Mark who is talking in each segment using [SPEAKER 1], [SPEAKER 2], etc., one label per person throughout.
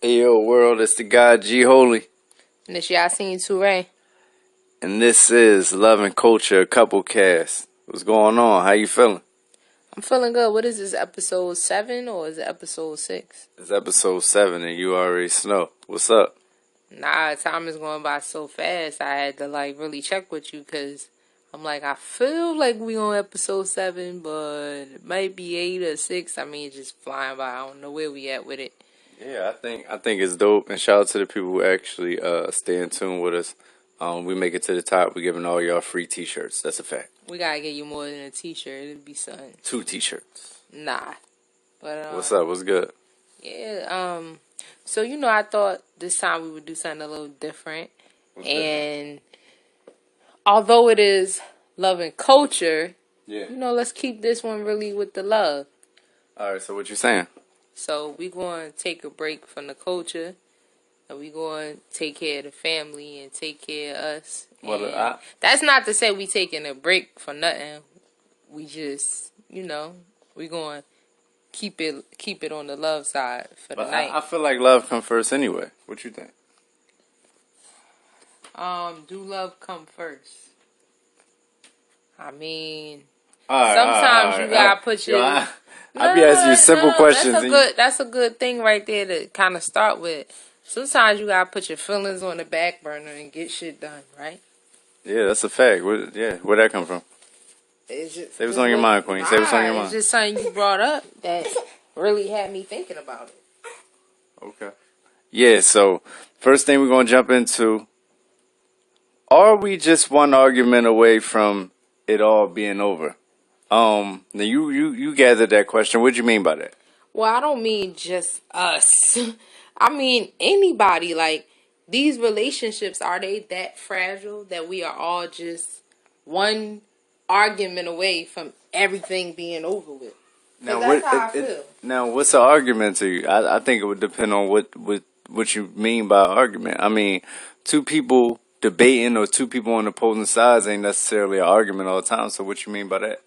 [SPEAKER 1] Hey yo, world, it's the guy G Holy,
[SPEAKER 2] And it's Yasin Toure.
[SPEAKER 1] and this is Love and Culture COUPLECAST. What's going on? How you feeling?
[SPEAKER 2] I'm feeling good. What is this, episode 7 or is it episode 6?
[SPEAKER 1] It's episode 7, and you already know. What's up?
[SPEAKER 2] Nah, time is going by so fast. I had to really check with you because I'm I feel like we on episode 7, but it might be 8 or 6. I mean, it's just flying by. I don't know where we at with it.
[SPEAKER 1] Yeah, I think it's dope, and shout out to the people who actually stay in tune with us. We make it to the top. We're giving all y'all free T-shirts. That's a fact.
[SPEAKER 2] We gotta get you more than a T-shirt. It'd be something.
[SPEAKER 1] 2 T-shirts.
[SPEAKER 2] Nah. But
[SPEAKER 1] What's up? What's good?
[SPEAKER 2] Yeah. So I thought this time we would do something a little different. And although it is love and culture, let's keep this one really with the love.
[SPEAKER 1] All right. So what you saying?
[SPEAKER 2] So we're going to take a break from the culture, and we're going to take care of the family and take care of us.
[SPEAKER 1] Well,
[SPEAKER 2] that's not to say we taking a break for nothing. We just, we're going to keep it on the love side for the night.
[SPEAKER 1] I feel like love comes first anyway. What you think?
[SPEAKER 2] Do love come first? I mean,
[SPEAKER 1] sometimes
[SPEAKER 2] sometimes you gotta put your.
[SPEAKER 1] I be asking you simple questions.
[SPEAKER 2] That's a good thing right there to kind of start with. Sometimes you gotta put your feelings on the back burner and get shit done, right?
[SPEAKER 1] Yeah, that's a fact. Where'd that come from? Say what's on your mind, Queen. Say what's on your mind.
[SPEAKER 2] It's just something you brought up that really had me thinking about it.
[SPEAKER 1] Okay. Yeah, so first thing we're going to jump into, are we just one argument away from it all being over? Now you gathered that question. What do you mean by that?
[SPEAKER 2] Well, I don't mean just us. I mean anybody. These relationships, are they that fragile that we are all just one argument away from everything being over with?
[SPEAKER 1] Now,
[SPEAKER 2] that's how I feel.
[SPEAKER 1] Now, what's an argument to you? I think it would depend on what you mean by argument. I mean, two people debating or two people on opposing sides ain't necessarily an argument all the time. So what you mean by that?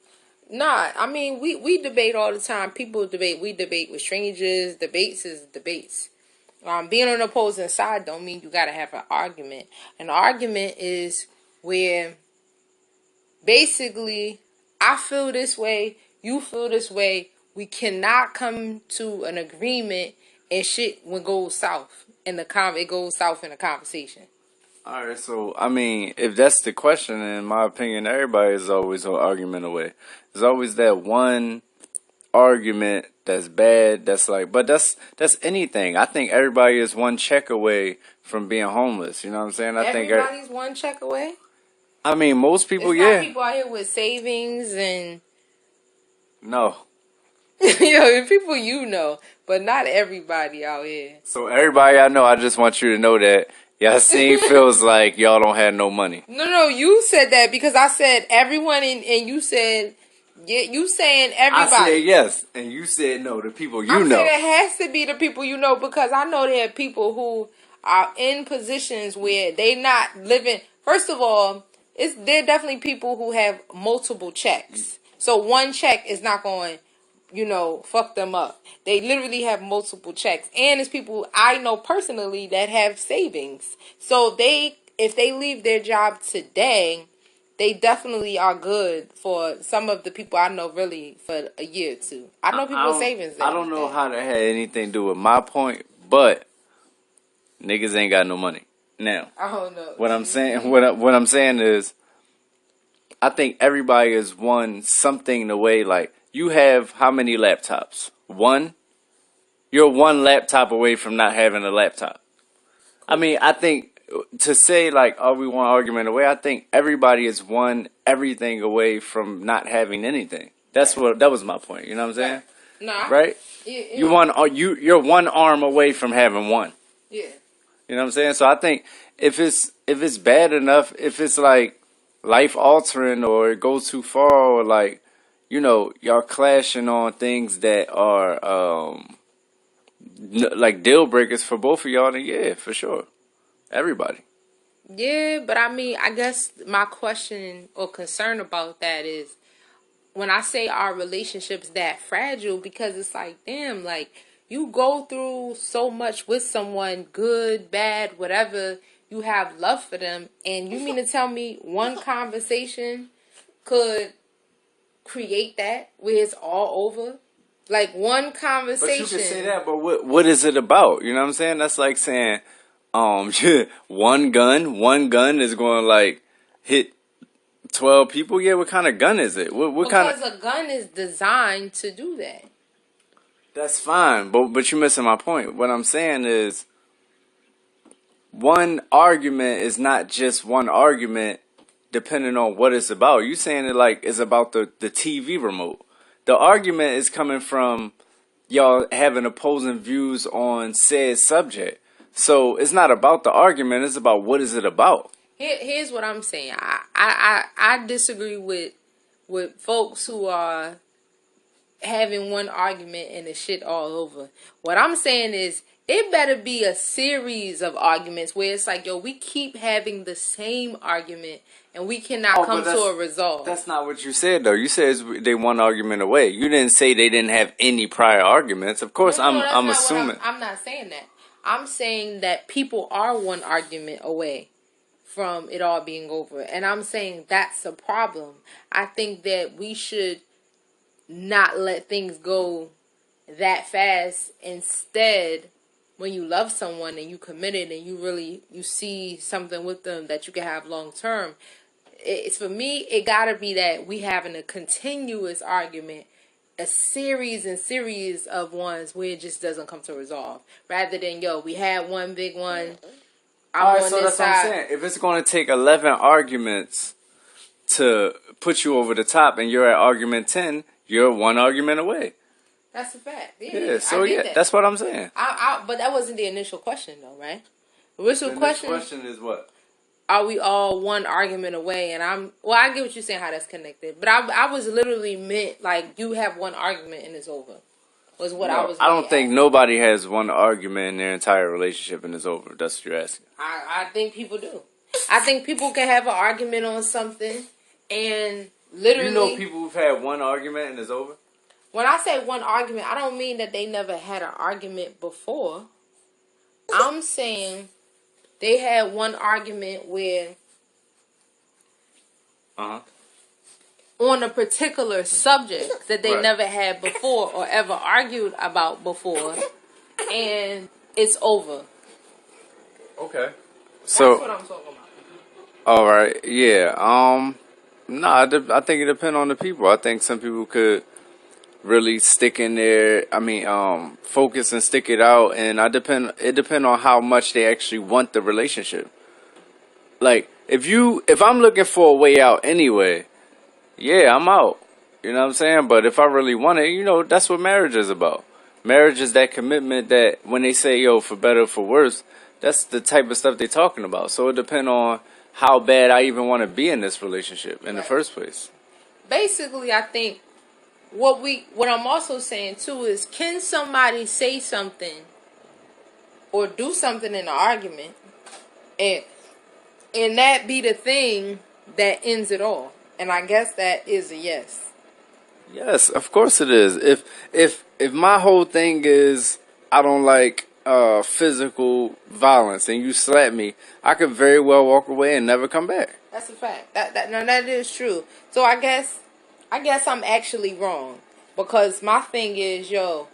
[SPEAKER 2] Nah, I mean, we debate all the time. People debate. We debate with strangers. Debates is debates. Being on the opposing side don't mean you got to have an argument. An argument is where basically I feel this way, you feel this way. We cannot come to an agreement and shit when it goes south in the conversation.
[SPEAKER 1] All right, so I mean, if that's the question, in my opinion, everybody is always an argument away. There's always that one argument that's bad. But that's anything. I think everybody is one check away from being homeless. You know what I'm saying?
[SPEAKER 2] Everybody's one check away.
[SPEAKER 1] I mean, most people,
[SPEAKER 2] There's not people out here with savings and
[SPEAKER 1] no.
[SPEAKER 2] People but not everybody out here.
[SPEAKER 1] So everybody I know, I just want you to know that Yasin feels like y'all don't have no money.
[SPEAKER 2] No, you said that because I said everyone and you said, yeah, you saying everybody.
[SPEAKER 1] I said yes, and you said no, the people you know.
[SPEAKER 2] Saying it has to be the people you know because I know there are people who are in positions where they not living. First of all, there are definitely people who have multiple checks. So one check is not going fuck them up. They literally have multiple checks. And it's people I know personally that have savings. So if they leave their job today, they definitely are good for some of the people I know really for a year or two. I know people with savings.
[SPEAKER 1] I don't know how that had anything to do with my point, but niggas ain't got no money. Now,
[SPEAKER 2] I don't know.
[SPEAKER 1] What I'm saying is, I think everybody is one something the way. Like, you have how many laptops? One? You're one laptop away from not having a laptop. I mean, I think to say are we one argument away? I think everybody is one everything away from not having anything. That was my point. You know what I'm saying?
[SPEAKER 2] Nah.
[SPEAKER 1] Right?
[SPEAKER 2] Yeah.
[SPEAKER 1] You're one arm away from having one.
[SPEAKER 2] Yeah.
[SPEAKER 1] You know what I'm saying? So I think if it's bad enough, if it's life altering or it goes too far or y'all clashing on things that are deal breakers for both of y'all, then yeah, for sure. Everybody.
[SPEAKER 2] Yeah, but I mean, I guess my question or concern about that is when I say our relationship's that fragile, because it's damn, you go through so much with someone, good, bad, whatever. You have love for them, and you mean to tell me one conversation could create that where it's all over? Like one conversation.
[SPEAKER 1] But you can say that, but what is it about? You know what I'm saying? That's like saying, one gun is going to like hit 12 people. Yeah, what kind of gun is it? What kind of?
[SPEAKER 2] Because a gun is designed to do that.
[SPEAKER 1] That's fine, but you're missing my point. What I'm saying is, one argument is not just one argument, depending on what it's about. You saying it like it's about the TV remote. The argument is coming from y'all having opposing views on said subject. So it's not about the argument, it's about what is it about.
[SPEAKER 2] Here's what I'm saying. I disagree with folks who are having one argument and the shit all over. What I'm saying is, it better be a series of arguments where it's like, yo, we keep having the same argument and we cannot come to a resolve.
[SPEAKER 1] That's not what you said, though. You said they one argument away. You didn't say they didn't have any prior arguments. Of course, I'm assuming.
[SPEAKER 2] I'm not saying that. I'm saying that people are one argument away from it all being over. And I'm saying that's a problem. I think that we should not let things go that fast. Instead, when you love someone and you committed and you see something with them that you can have long term, it's for me, it gotta be that we having a continuous argument, a series of ones where it just doesn't come to resolve, rather than, yo, we had one big one.
[SPEAKER 1] Alright, so that's what I'm saying. If it's going to take 11 arguments to put you over the top and you're at argument 10, you're one argument away.
[SPEAKER 2] That's a fact.
[SPEAKER 1] Yeah, so yeah, that's what I'm saying.
[SPEAKER 2] But that wasn't the initial question, though, right? The initial
[SPEAKER 1] question is what?
[SPEAKER 2] Are we all one argument away? And I get what you're saying, how that's connected. But I was literally meant, like, you have one argument and it's over. Was what I was.
[SPEAKER 1] I don't think nobody has one argument in their entire relationship and it's over. That's what you're asking.
[SPEAKER 2] I think people do. I think people can have an argument on something and literally.
[SPEAKER 1] You know people who've had one argument and it's over?
[SPEAKER 2] When I say one argument, I don't mean that they never had an argument before. I'm saying they had one argument where on a particular subject that they never had before or ever argued about before, and it's over.
[SPEAKER 1] Okay.
[SPEAKER 2] That's what I'm talking about.
[SPEAKER 1] All right. Yeah. I think it depends on the people. I think some people could really stick in there. Focus and stick it out, and it depends on how much they actually want the relationship. Like if I'm looking for a way out anyway, yeah, I'm out. You know what I'm saying? But if I really want it, that's what marriage is about. Marriage is that commitment that when they say, yo, for better or for worse, that's the type of stuff they're talking about. So it depends on how bad I even want to be in this relationship in the first place.
[SPEAKER 2] Basically, I think what I'm also saying too is, can somebody say something or do something in an argument and that be the thing that ends it all? And I guess that is a yes.
[SPEAKER 1] Yes, of course it is. If my whole thing is I don't like physical violence and you slap me, I could very well walk away and never come back.
[SPEAKER 2] That's a fact. That is true. So I guess I'm actually wrong, because my thing is, yo,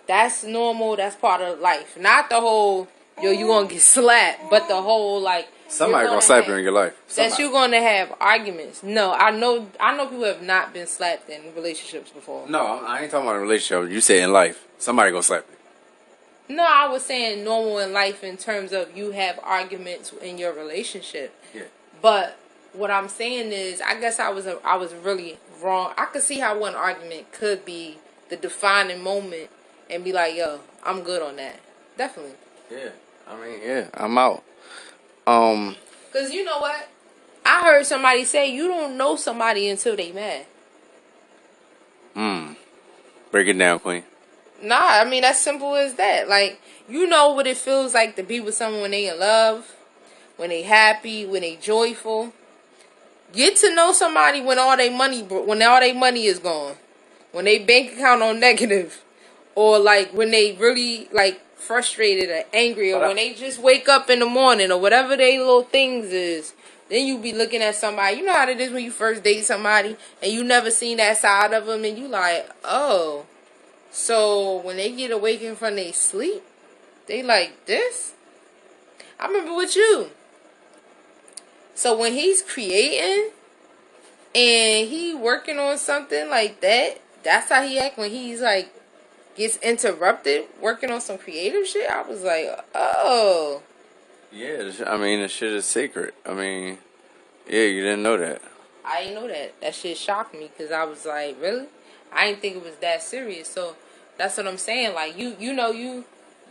[SPEAKER 2] that's normal. That's part of life. Not the whole, yo, you gonna get slapped, but the whole, like,
[SPEAKER 1] somebody gonna slap you in your life.
[SPEAKER 2] That you're gonna have arguments. No, I know people have not been slapped in relationships before.
[SPEAKER 1] No, I ain't talking about a relationship. You say in life, somebody gonna slap you.
[SPEAKER 2] No, I was saying normal in life in terms of you have arguments in your relationship.
[SPEAKER 1] Yeah.
[SPEAKER 2] But what I'm saying is, I guess I was really wrong. I could see how one argument could be the defining moment and be like, yo, I'm good on that. Definitely.
[SPEAKER 1] Yeah. I'm out.
[SPEAKER 2] Because you know what? I heard somebody say you don't know somebody until they mad.
[SPEAKER 1] Break it down, Queen.
[SPEAKER 2] Nah, as simple as that. Like, you know what it feels like to be with someone when they in love, when they happy, when they joyful. Get to know somebody when all their money is gone, when they bank account on negative, or like when they really like frustrated or angry, or when they just wake up in the morning, or whatever they little things is. Then you be looking at somebody. You know how it is when you first date somebody and you never seen that side of them, and you like, oh, so when they get awakened from their sleep, they like this. I remember with you. So when he's creating and he working on something like that, that's how he act when he's like gets interrupted working on some creative shit. I was like, oh.
[SPEAKER 1] Yeah, I mean, the shit is secret. I mean, yeah, you didn't know that.
[SPEAKER 2] I didn't know that. That shit shocked me because I was like, really? I didn't think it was that serious. So that's what I'm saying. Like, you know,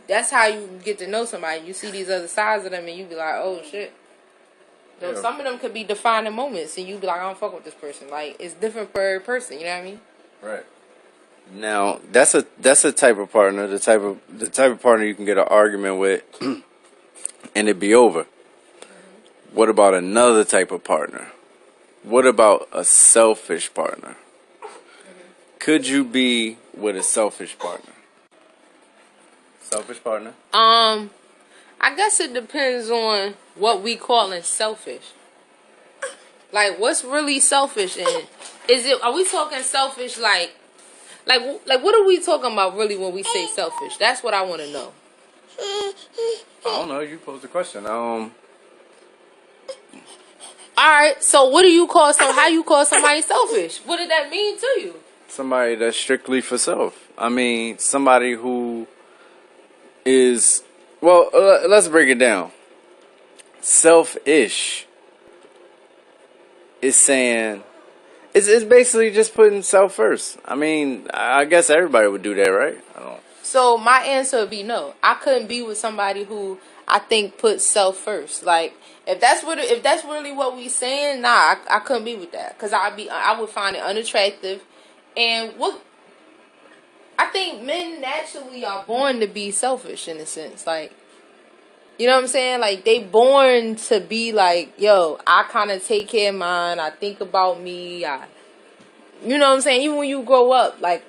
[SPEAKER 2] that's how you get to know somebody. You see these other sides of them and you be like, oh, shit. So some of them could be defining moments, and you be like, I don't fuck with this person. Like, it's different for every person. You know what I mean?
[SPEAKER 1] Right. Now that's a type of partner, the type of partner you can get an argument with, and it be over. What about another type of partner? What about a selfish partner? Could you be with a selfish partner? Selfish partner?
[SPEAKER 2] I guess it depends on what we calling selfish. Like, what's really selfish? And are we talking selfish like what are we talking about really when we say selfish? That's what I want to know.
[SPEAKER 1] I don't know. You posed the question.
[SPEAKER 2] All right. So what do you call how you call somebody selfish? What did that mean to you?
[SPEAKER 1] Somebody that's strictly for self. I mean, somebody who is, well, let's break it down. Selfish is saying, it's basically just putting self first. I mean, I guess everybody would do that, right? I don't.
[SPEAKER 2] So my answer would be no. I couldn't be with somebody who I think puts self first. Like, if that's really what we saying, nah, I couldn't be with that, because I would find it unattractive. And I think men naturally are born to be selfish in a sense. Like, you know what I'm saying? Like, they born to be like, yo, I kind of take care of mine. I think about me. You know what I'm saying? Even when you grow up, like,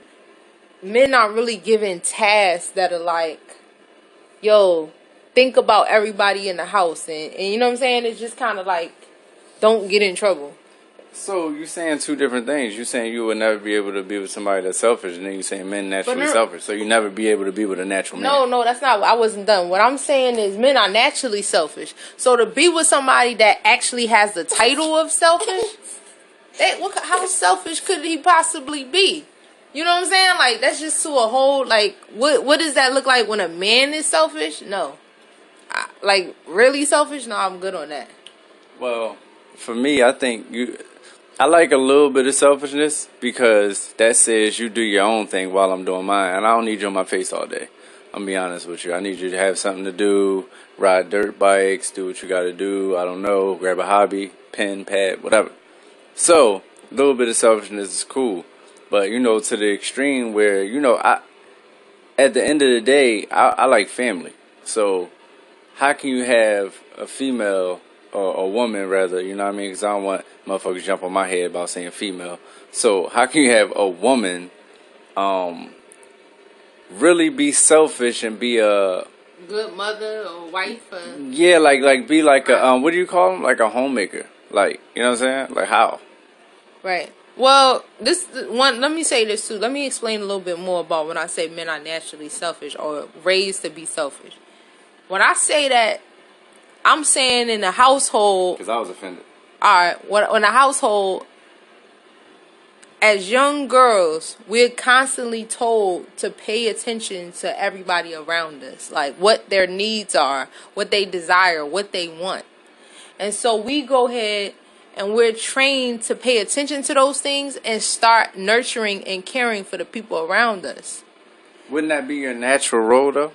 [SPEAKER 2] men are really given tasks that are like, yo, think about everybody in the house. And you know what I'm saying? It's just kind of like, don't get in trouble.
[SPEAKER 1] So you're saying two different things. You're saying you would never be able to be with somebody that's selfish, and then you're saying men naturally selfish. So you never be able to be with a natural man.
[SPEAKER 2] No, that's not. I wasn't done. What I'm saying is men are naturally selfish. So to be with somebody that actually has the title of selfish, how selfish could he possibly be? You know what I'm saying? Like, that's just to a whole, like, what does that look like when a man is selfish? No. Like, really selfish? No, I'm good on that.
[SPEAKER 1] Well, for me, I think I like a little bit of selfishness, because that says you do your own thing while I'm doing mine. And I don't need you on my face all day. I'm going to be honest with you. I need you to have something to do, ride dirt bikes, do what you got to do. I don't know, grab a hobby, pen, pad, whatever. So, a little bit of selfishness is cool. But, to the extreme where, at the end of the day, I like family. So, how can you have a female, or a woman rather, you know what I mean? Because I don't want motherfuckers to jump on my head about saying female. So how can you have a woman really be selfish and be a
[SPEAKER 2] good mother or wife?
[SPEAKER 1] Yeah, like be like a what do you call them? Like a homemaker. Like, you know what I'm saying? Like how?
[SPEAKER 2] Right. Well, this one. Let me say this too. Let me explain a little bit more about when I say men are naturally selfish or raised to be selfish. When I say that, I'm saying in a household.
[SPEAKER 1] Because I was offended.
[SPEAKER 2] All right. When a household, as young girls, we're constantly told to pay attention to everybody around us, like what their needs are, what they desire, what they want. And so we go ahead and we're trained to pay attention to those things and start nurturing and caring for the people around us.
[SPEAKER 1] Wouldn't that be your natural role, though?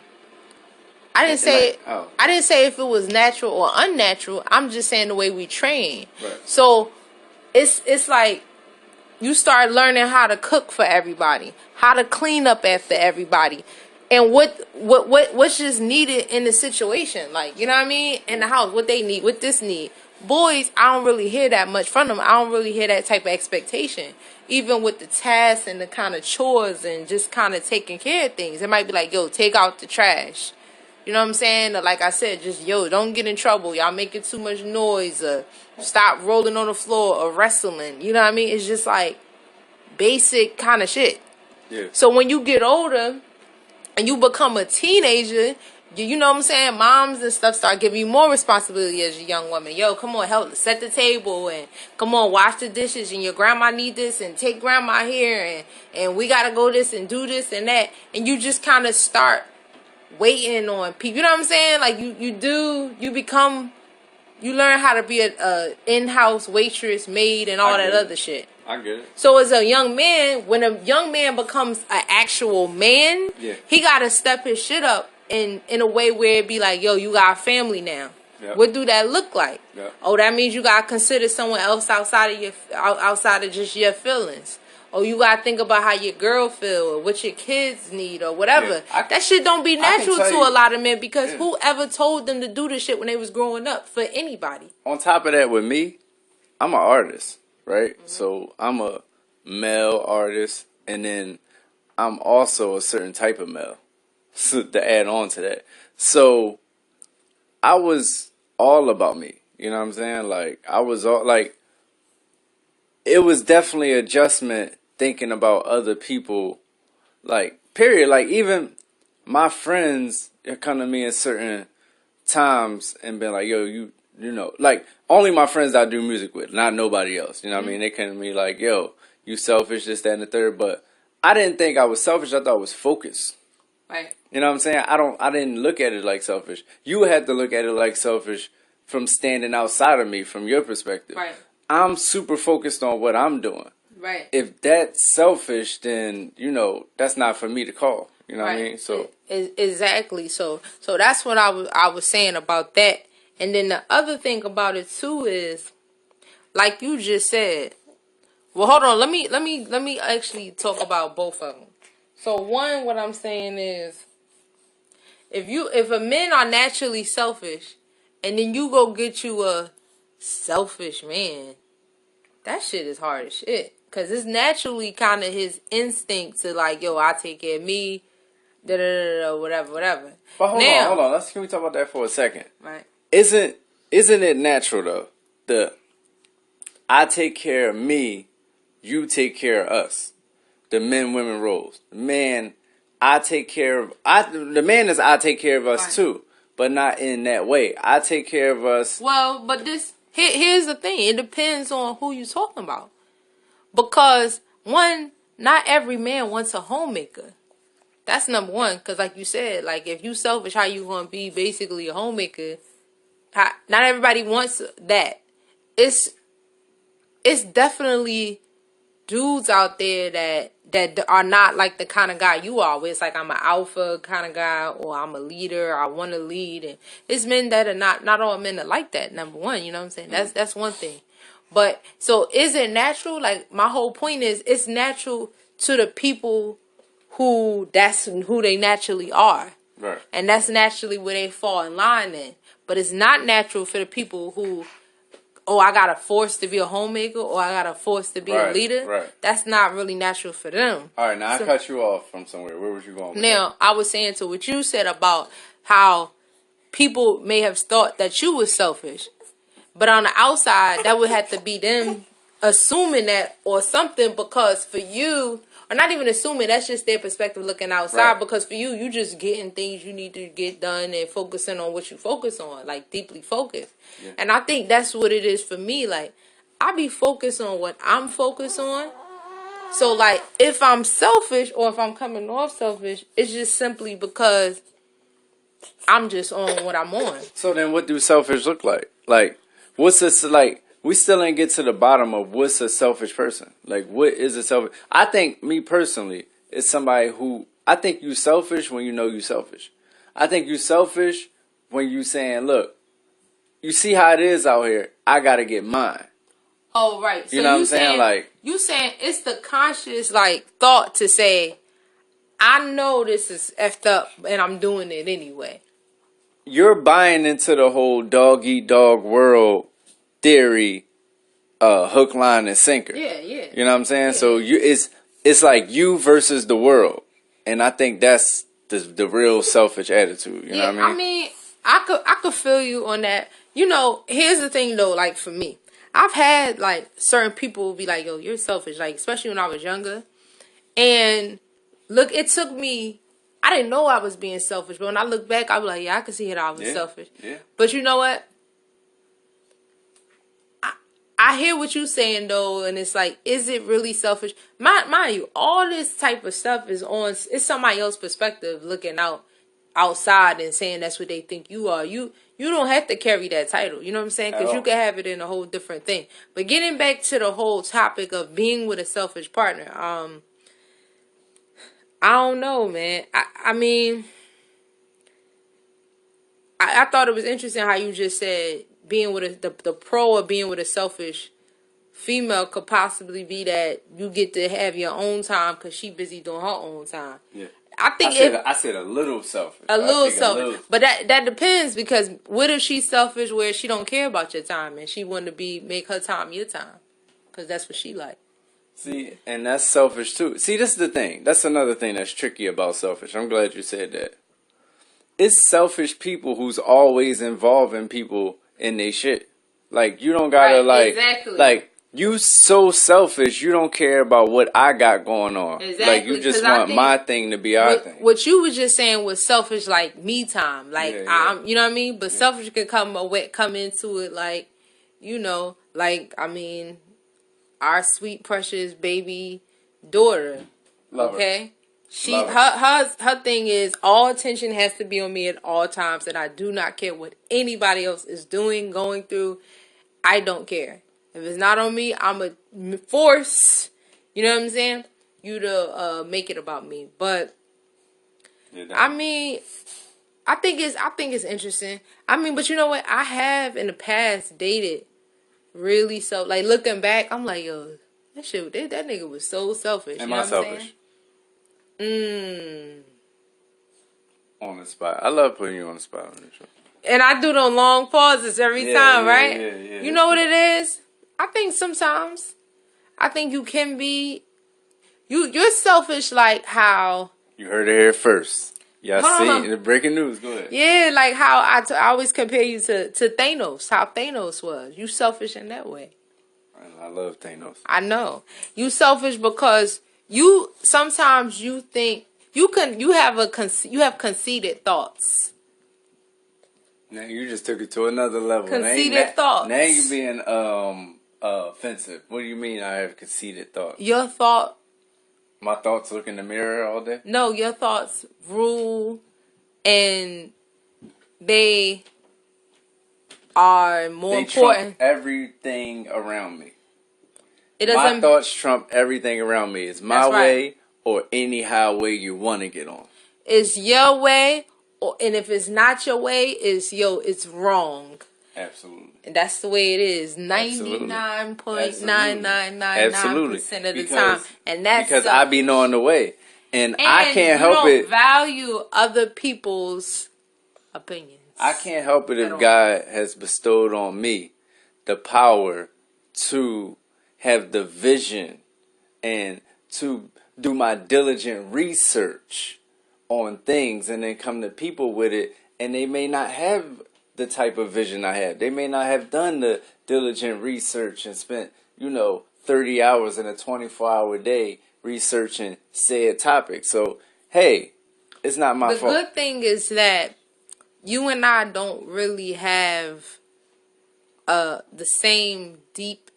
[SPEAKER 2] I didn't say if it was natural or unnatural. I'm just saying the way we train.
[SPEAKER 1] Right.
[SPEAKER 2] So it's like you start learning how to cook for everybody, how to clean up after everybody, and what's just needed in the situation. Like, you know what I mean? In the house, what they need, what this need. Boys, I don't really hear that much from them. I don't really hear that type of expectation. even with the tasks and the kind of chores and just kind of taking care of things. It might be like, yo, take out the trash. You know what I'm saying? Or like I said, just, yo, don't get in trouble. Y'all making too much noise. Stop rolling on the floor or wrestling. You know what I mean? It's just like basic kind of shit.
[SPEAKER 1] Yeah.
[SPEAKER 2] So when you get older and you become a teenager, you know what I'm saying? Moms and stuff start giving you more responsibility as a young woman. Yo, come on, help set the table and come on, wash the dishes, and your grandma need this and take grandma here and we gotta go this and do this and that. And you just kind of start waiting on people. You know what I'm saying? Like you learn how to be a in-house waitress, maid, and all that other shit.
[SPEAKER 1] I get it.
[SPEAKER 2] So as a young man, when a young man becomes an actual man, he gotta step his shit up in a way where it be like, yo, you got a family now. Yep. What do that look like? Yep. Oh, that means you gotta consider someone else outside of just your feelings. Or you gotta think about how your girl feel, or what your kids need, or whatever. Yeah, that shit don't be natural to a lot of men, because whoever told them to do this shit when they was growing up, for anybody.
[SPEAKER 1] On top of that, with me, I'm an artist, right? Mm-hmm. So I'm a male artist, and then I'm also a certain type of male. So to add on to that, so I was all about me. You know what I'm saying? Like I was all like, it was definitely adjustment thinking about other people, like, period. Like, even my friends come to me in certain times and be like, yo, you know, like, only my friends that I do music with, not nobody else. You know what I mean? They come to me like, yo, you selfish, this, that, and the third. But I didn't think I was selfish. I thought I was focused.
[SPEAKER 2] Right.
[SPEAKER 1] You know what I'm saying? I didn't look at it like selfish. You had to look at it like selfish from standing outside of me, from your perspective.
[SPEAKER 2] Right.
[SPEAKER 1] I'm super focused on what I'm doing.
[SPEAKER 2] Right.
[SPEAKER 1] If that's selfish, then, you know, that's not for me to call. You know what I mean? So
[SPEAKER 2] exactly. So that's what I was saying about that. And then the other thing about it too is, like you just said. Well, hold on. Let me actually talk about both of them. So one, what I'm saying is, if a men are naturally selfish, and then you go get you a selfish man, that shit is hard as shit. Because it's naturally kind of his instinct to like, yo, I take care of me, whatever.
[SPEAKER 1] But hold on. Can we talk about that for a second?
[SPEAKER 2] Right.
[SPEAKER 1] Isn't it natural, though? I take care of me, you take care of us. The men-women roles. The man, I take care of... the man is I take care of us, too. But not in that way. I take care of us...
[SPEAKER 2] Well, but here's the thing. It depends on who you're talking about. Because, one, not every man wants a homemaker. That's number one. Because like you said, like if you selfish, how you going to be basically a homemaker? Not everybody wants that. It's definitely dudes out there that are not like the kind of guy you are. Where it's like, I'm an alpha kind of guy, or I'm a leader, I want to lead. And it's men that are not all men are like that, number one. You know what I'm saying? That's one thing. But, so is it natural? Like, my whole point is, it's natural to the people that's who they naturally are.
[SPEAKER 1] Right.
[SPEAKER 2] And that's naturally where they fall in line in. But it's not natural for the people who, I got to force to be a homemaker, or I got to force to be a leader.
[SPEAKER 1] Right.
[SPEAKER 2] That's not really natural for them.
[SPEAKER 1] All right, now I cut you off from somewhere. Where was you going with
[SPEAKER 2] that? I was saying to what you said about how people may have thought that you were selfish. But on the outside, that would have to be them assuming that or something, because for you, or not even assuming, that's just their perspective looking outside. Right. Because for you just getting things you need to get done and focusing on what you focus on, like deeply focused. Yeah. And I think that's what it is for me. Like, I be focused on what I'm focused on. So, like, if I'm selfish or if I'm coming off selfish, it's just simply because I'm just on what I'm on.
[SPEAKER 1] So then what do selfish look like? Like, what's this, like, we still ain't get to the bottom of what's a selfish person. Like, what is a selfish? I think, me personally, is somebody who, I think you selfish when you know you selfish. I think you selfish when you saying, look, you see how it is out here, I gotta get mine.
[SPEAKER 2] Oh, right. So
[SPEAKER 1] you know what I'm saying? Like,
[SPEAKER 2] you saying it's the conscious, like, thought to say, I know this is effed up and I'm doing it anyway. You're
[SPEAKER 1] buying into the whole dog eat dog world theory hook, line, and sinker.
[SPEAKER 2] Yeah, yeah.
[SPEAKER 1] You know what I'm saying?
[SPEAKER 2] Yeah.
[SPEAKER 1] So it's like you versus the world, and I think that's the real selfish attitude. You know what I mean?
[SPEAKER 2] I could feel you on that. You know, here's the thing though. Like for me, I've had like certain people be like, "Yo, you're selfish." Like especially when I was younger, and look, it took me. I didn't know I was being selfish, but when I look back, I was like, "Yeah, I can see that I was selfish."
[SPEAKER 1] Yeah.
[SPEAKER 2] But you know what? I hear what you're saying though, and it's like, is it really selfish? Mind you, all this type of stuff is it's somebody else's perspective looking outside and saying that's what they think you are. You don't have to carry that title. You know what I'm saying? Because you can have it in a whole different thing. But getting back to the whole topic of being with a selfish partner, I don't know, man. I mean, I thought it was interesting how you just said being with the pro of being with a selfish female could possibly be that you get to have your own time because she busy doing her own time.
[SPEAKER 1] Yeah.
[SPEAKER 2] I
[SPEAKER 1] said a little selfish.
[SPEAKER 2] A little selfish. But that depends, because what if she's selfish where she don't care about your time and she want to make her time your time? Because that's what she like.
[SPEAKER 1] See, and that's selfish too. See, this is the thing. That's another thing that's tricky about selfish. I'm glad you said that. It's selfish people who's always involving people in their shit. Like, you don't gotta,
[SPEAKER 2] exactly.
[SPEAKER 1] like, you so selfish, you don't care about what I got going on.
[SPEAKER 2] Exactly.
[SPEAKER 1] Like, you just want my thing to be our thing.
[SPEAKER 2] What you was just saying was selfish, like, me time. Like, you know what I mean? But selfish can come into it, like, you know, like, I mean, our sweet, precious baby daughter.
[SPEAKER 1] Love
[SPEAKER 2] okay? Her thing is all attention has to be on me at all times, and I do not care what anybody else is doing, going through. I don't care. If it's not on me, I'm a force. You know what I'm saying? You to make it about me. But I mean, I think it's interesting. I mean, but you know what? I have in the past dated really like looking back, I'm like, yo, that nigga was so selfish.
[SPEAKER 1] Am
[SPEAKER 2] you know
[SPEAKER 1] I selfish? On the spot. I love putting you on the spot on this show.
[SPEAKER 2] And I do those long pauses every time, right?
[SPEAKER 1] Yeah.
[SPEAKER 2] You know what it is? I think sometimes, you can be, you're selfish like how.
[SPEAKER 1] You heard it here first. Y'all see the breaking news. Go ahead.
[SPEAKER 2] Yeah, like how I always compare you to Thanos, how Thanos was. You selfish in that way.
[SPEAKER 1] I love Thanos.
[SPEAKER 2] I know. You selfish because sometimes you think you have conceited thoughts.
[SPEAKER 1] Now you just took it to another level.
[SPEAKER 2] Conceited thoughts.
[SPEAKER 1] Now you being offensive. What do you mean I have conceited thoughts?
[SPEAKER 2] Your thought.
[SPEAKER 1] My thoughts look in the mirror all day?
[SPEAKER 2] No, your thoughts rule, and they are more important.
[SPEAKER 1] Trump everything around me.
[SPEAKER 2] My
[SPEAKER 1] thoughts trump everything around me. It's my way or anyhow way you want to get on.
[SPEAKER 2] It's your way, and if it's not your way, it's wrong.
[SPEAKER 1] Absolutely.
[SPEAKER 2] And that's the way it is. 99.9999% of the time. And that's
[SPEAKER 1] because I be knowing the way. And I can't help it.
[SPEAKER 2] You don't value other people's opinions.
[SPEAKER 1] I can't help it if God has bestowed on me the power to have the vision and to do my diligent research on things and then come to people with it, and they may not have the type of vision I have. They may not have done the diligent research and spent, 30 hours in a 24-hour day researching said topic. So, hey, it's not my fault.
[SPEAKER 2] The good thing is that you and I don't really have the same deep,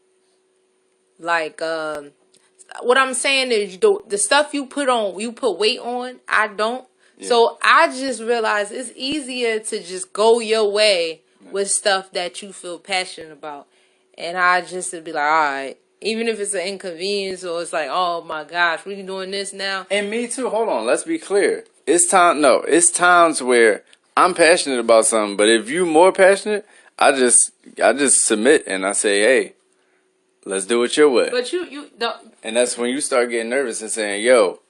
[SPEAKER 2] what I'm saying is the stuff you put weight on, I don't. Yeah. So I just realized it's easier to just go your way with stuff that you feel passionate about. And I just would be like, all right, even if it's an inconvenience or it's like, oh my gosh, we doing this now.
[SPEAKER 1] And me too. Hold on, let's be clear. It's times where I'm passionate about something, but if you more passionate, I just submit and I say, hey, let's do it your way.
[SPEAKER 2] But you don't.
[SPEAKER 1] And that's when you start getting nervous and saying, yo,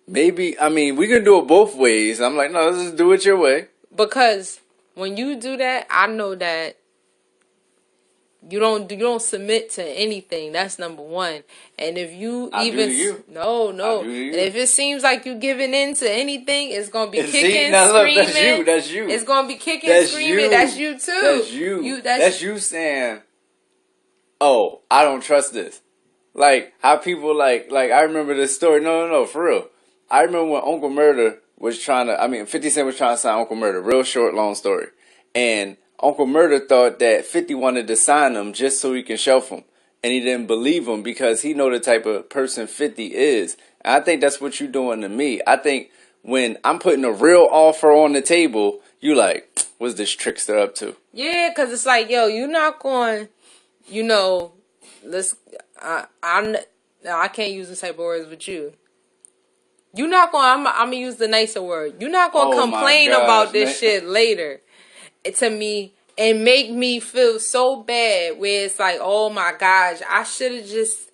[SPEAKER 1] maybe, we can do it both ways. I'm like, no, let's just do it your way. Because when you do that, I know that you're not going to be selfish. You're going to be selfish.
[SPEAKER 2] But when you do that, I know that, when you do that, I know that you're going to be selfish. Because when you do that, I know that you're going to be selfish. Because when you do that, I know that you're going to be selfish. Because when you do that, I know that you're going to be selfish. Because when you do that, I know that You don't submit to anything. That's number one. And if you
[SPEAKER 1] I
[SPEAKER 2] even
[SPEAKER 1] do to you.
[SPEAKER 2] no,
[SPEAKER 1] I do to you.
[SPEAKER 2] and if it seems like you giving in to anything, it's gonna be
[SPEAKER 1] And
[SPEAKER 2] kicking,
[SPEAKER 1] now look,
[SPEAKER 2] screaming.
[SPEAKER 1] That's you.
[SPEAKER 2] It's gonna be kicking,
[SPEAKER 1] That's
[SPEAKER 2] screaming.
[SPEAKER 1] you.
[SPEAKER 2] That's you too.
[SPEAKER 1] That's you. That's you saying, "Oh, I don't trust this." Like how people like I remember this story. No, for real. I remember when Uncle Murder was 50 Cent was trying to sign Uncle Murder. Real short, long story. And Uncle Murder thought that 50 wanted to sign him just so he can shelf him. And he didn't believe him because he know the type of person 50 is. And I think that's what you're doing to me. I think when I'm putting a real offer on the table, you like, what's this trickster up to?
[SPEAKER 2] Yeah, because it's like, yo, you're not going, I can't use this type of words with you. You're not going, I'm going to use the nicer word. You're not going to complain about this shit later to me and make me feel so bad where it's like, oh my gosh, I should have just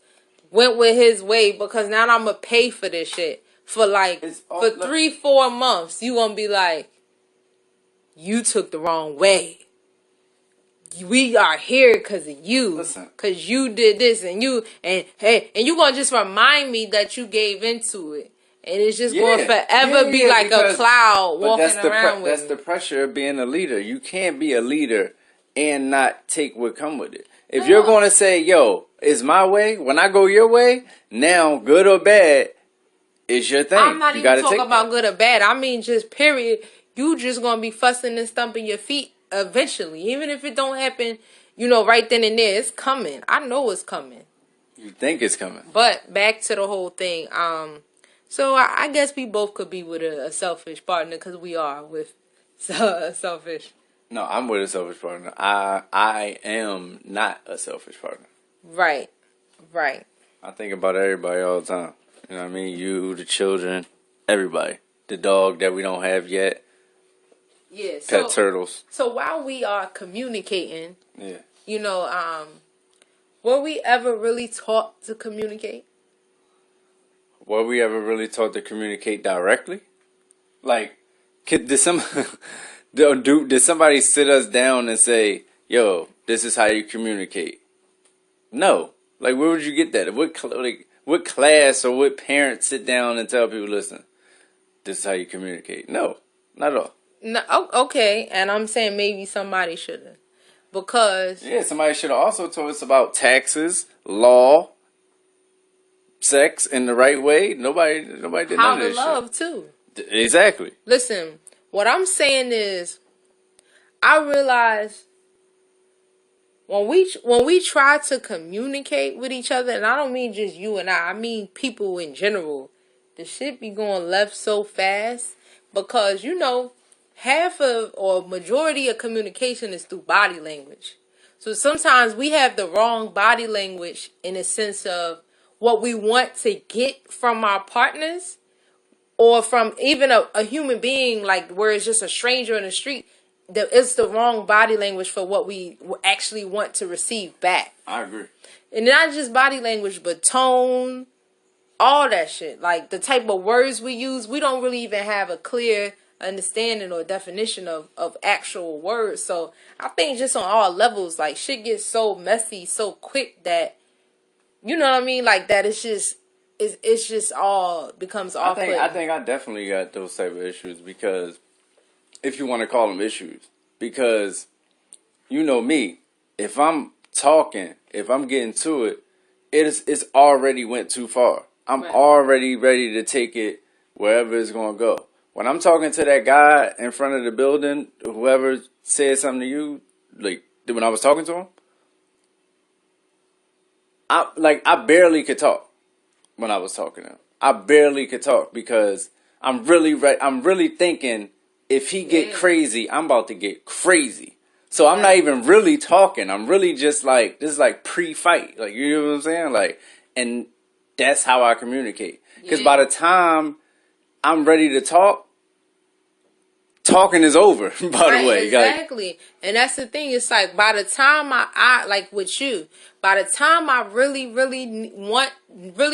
[SPEAKER 2] went with his way because now I'm going to pay for this shit. For 3-4 months, you going to be like, you took the wrong way. We are here because of you. Because you did this and you going to just remind me that you gave into it. And it's just going to forever be like a cloud walking around with
[SPEAKER 1] That's the pressure of being a leader. You can't be a leader and not take what come with it. If you're going to say, yo, it's my way, when I go your way, now, good or bad, it's your thing.
[SPEAKER 2] I'm not even talking about good or bad. I mean, just period. You just going to be fussing and stumping your feet eventually. Even if it don't happen, right then and there, it's coming. I know it's coming.
[SPEAKER 1] You think it's coming.
[SPEAKER 2] But back to the whole thing. So I guess we both could be with a selfish partner because we are with selfish.
[SPEAKER 1] No, I'm with a selfish partner. I am not a selfish partner.
[SPEAKER 2] Right.
[SPEAKER 1] I think about everybody all the time. You know what I mean? You, the children, everybody. The dog that we don't have yet.
[SPEAKER 2] Yeah.
[SPEAKER 1] Pet turtles.
[SPEAKER 2] So while we are communicating, were we ever really taught to communicate?
[SPEAKER 1] Were we ever really taught to communicate directly? Like, did somebody sit us down and say, yo, this is how you communicate? No. Like, where would you get that? What class or what parents sit down and tell people, listen, this is how you communicate? No, not at all.
[SPEAKER 2] No, okay, and I'm saying maybe somebody should have. Because...
[SPEAKER 1] Yeah, somebody should have also told us about taxes, law, sex in the right way. Nobody did none of this
[SPEAKER 2] how to love, too.
[SPEAKER 1] Exactly.
[SPEAKER 2] Listen, what I'm saying is, I realize when we try to communicate with each other, and I don't mean just you and I mean people in general, the shit be going left so fast because, half of or majority of communication is through body language. So sometimes we have the wrong body language in a sense of what we want to get from our partners or from even a human being, like where it's just a stranger in the street. It's the wrong body language for what we actually want to receive back.
[SPEAKER 1] I agree.
[SPEAKER 2] And not just body language, but tone, all that shit. Like the type of words we use, we don't really even have a clear understanding or definition of actual words. So I think just on all levels, like shit gets so messy so quick that, you know what I mean? Like that it's just all becomes off-putting.
[SPEAKER 1] I think I definitely got those type of issues because, if you want to call them issues, because you know me, if I'm talking, if I'm getting to it, it's already went too far. I'm already ready to take it wherever it's going to go. When I'm talking to that guy in front of the building, whoever said something to you, like when I was talking to him, I barely could talk when I was talking to him. I barely could talk because I'm really thinking if he get crazy, I'm about to get crazy. So I'm not even really talking. I'm really just like, this is like pre-fight. Like, you know what I'm saying? Like, and that's how I communicate. Because by the time I'm ready to talk, talking is over, by the way.
[SPEAKER 2] Exactly. And that's the thing. It's like by the time I like with you, by the time I really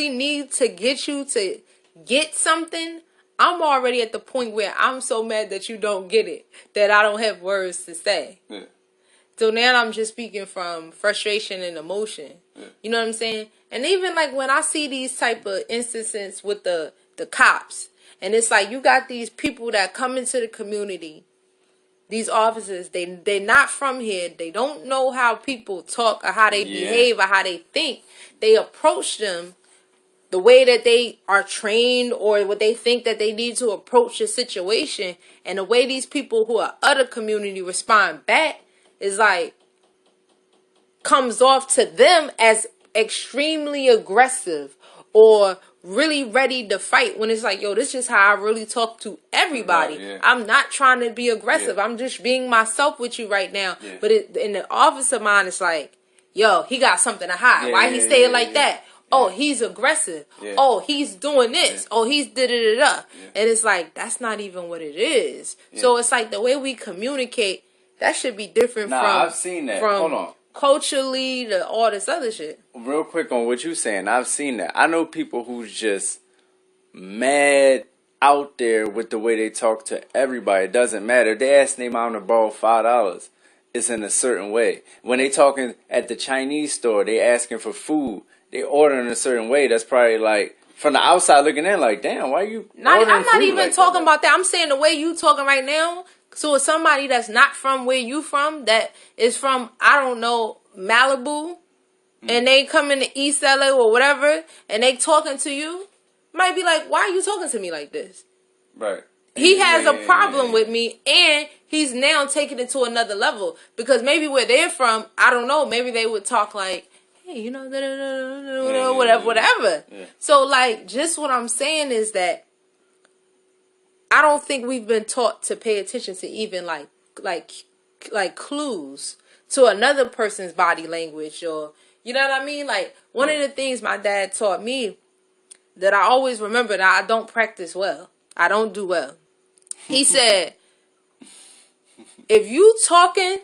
[SPEAKER 2] need to get you to get something, I'm already at the point where I'm so mad that you don't get it, that I don't have words to say. Yeah. So now I'm just speaking from frustration and emotion. Yeah. You know what I'm saying? And even like when I see these type of instances with the cops, and it's like you got these people that come into the community, these officers, they're not from here. They don't know how people talk or how they behave or how they think. They approach them the way that they are trained or what they think that they need to approach a situation, and the way these people who are other community respond back is like comes off to them as extremely aggressive or really ready to fight, when it's like, yo, this is how I really talk to everybody. Right, yeah. I'm not trying to be aggressive. Yeah. I'm just being myself with you right now. Yeah. But in the officer mind, it's like, yo, he got something to hide. Yeah, why he staying like that? Oh, he's aggressive. Yeah. Oh, he's doing this. Yeah. Oh, he's da-da-da-da. Yeah. And it's like, that's not even what it is. Yeah. So it's like the way we communicate, that should be different from...
[SPEAKER 1] I've seen that. Hold on.
[SPEAKER 2] Culturally to all this other shit.
[SPEAKER 1] Real quick on what you saying, I've seen that. I know people who's just mad out there with the way they talk to everybody. It doesn't matter. They ask their mom to borrow $5. It's in a certain way. When they talking at the Chinese store, they asking for food. They order in a certain way. That's probably like, from the outside looking in, like, damn, why you
[SPEAKER 2] I'm not even like talking about that. I'm saying the way you talking right now. So it's somebody that's not from where you from, that is from, I don't know, Malibu, and they come into East LA or whatever, and they talking to you, might be like, why are you talking to me like this?
[SPEAKER 1] Right.
[SPEAKER 2] He has a problem with me, and he's now taking it to another level. Because maybe where they're from, I don't know, maybe they would talk like, hey, you know, whatever. Yeah. So, like, just what I'm saying is that I don't think we've been taught to pay attention to even like clues to another person's body language, or you know what I mean? Like, one of the things my dad taught me that I always remember that I don't practice well. I don't do well. He said, if you talking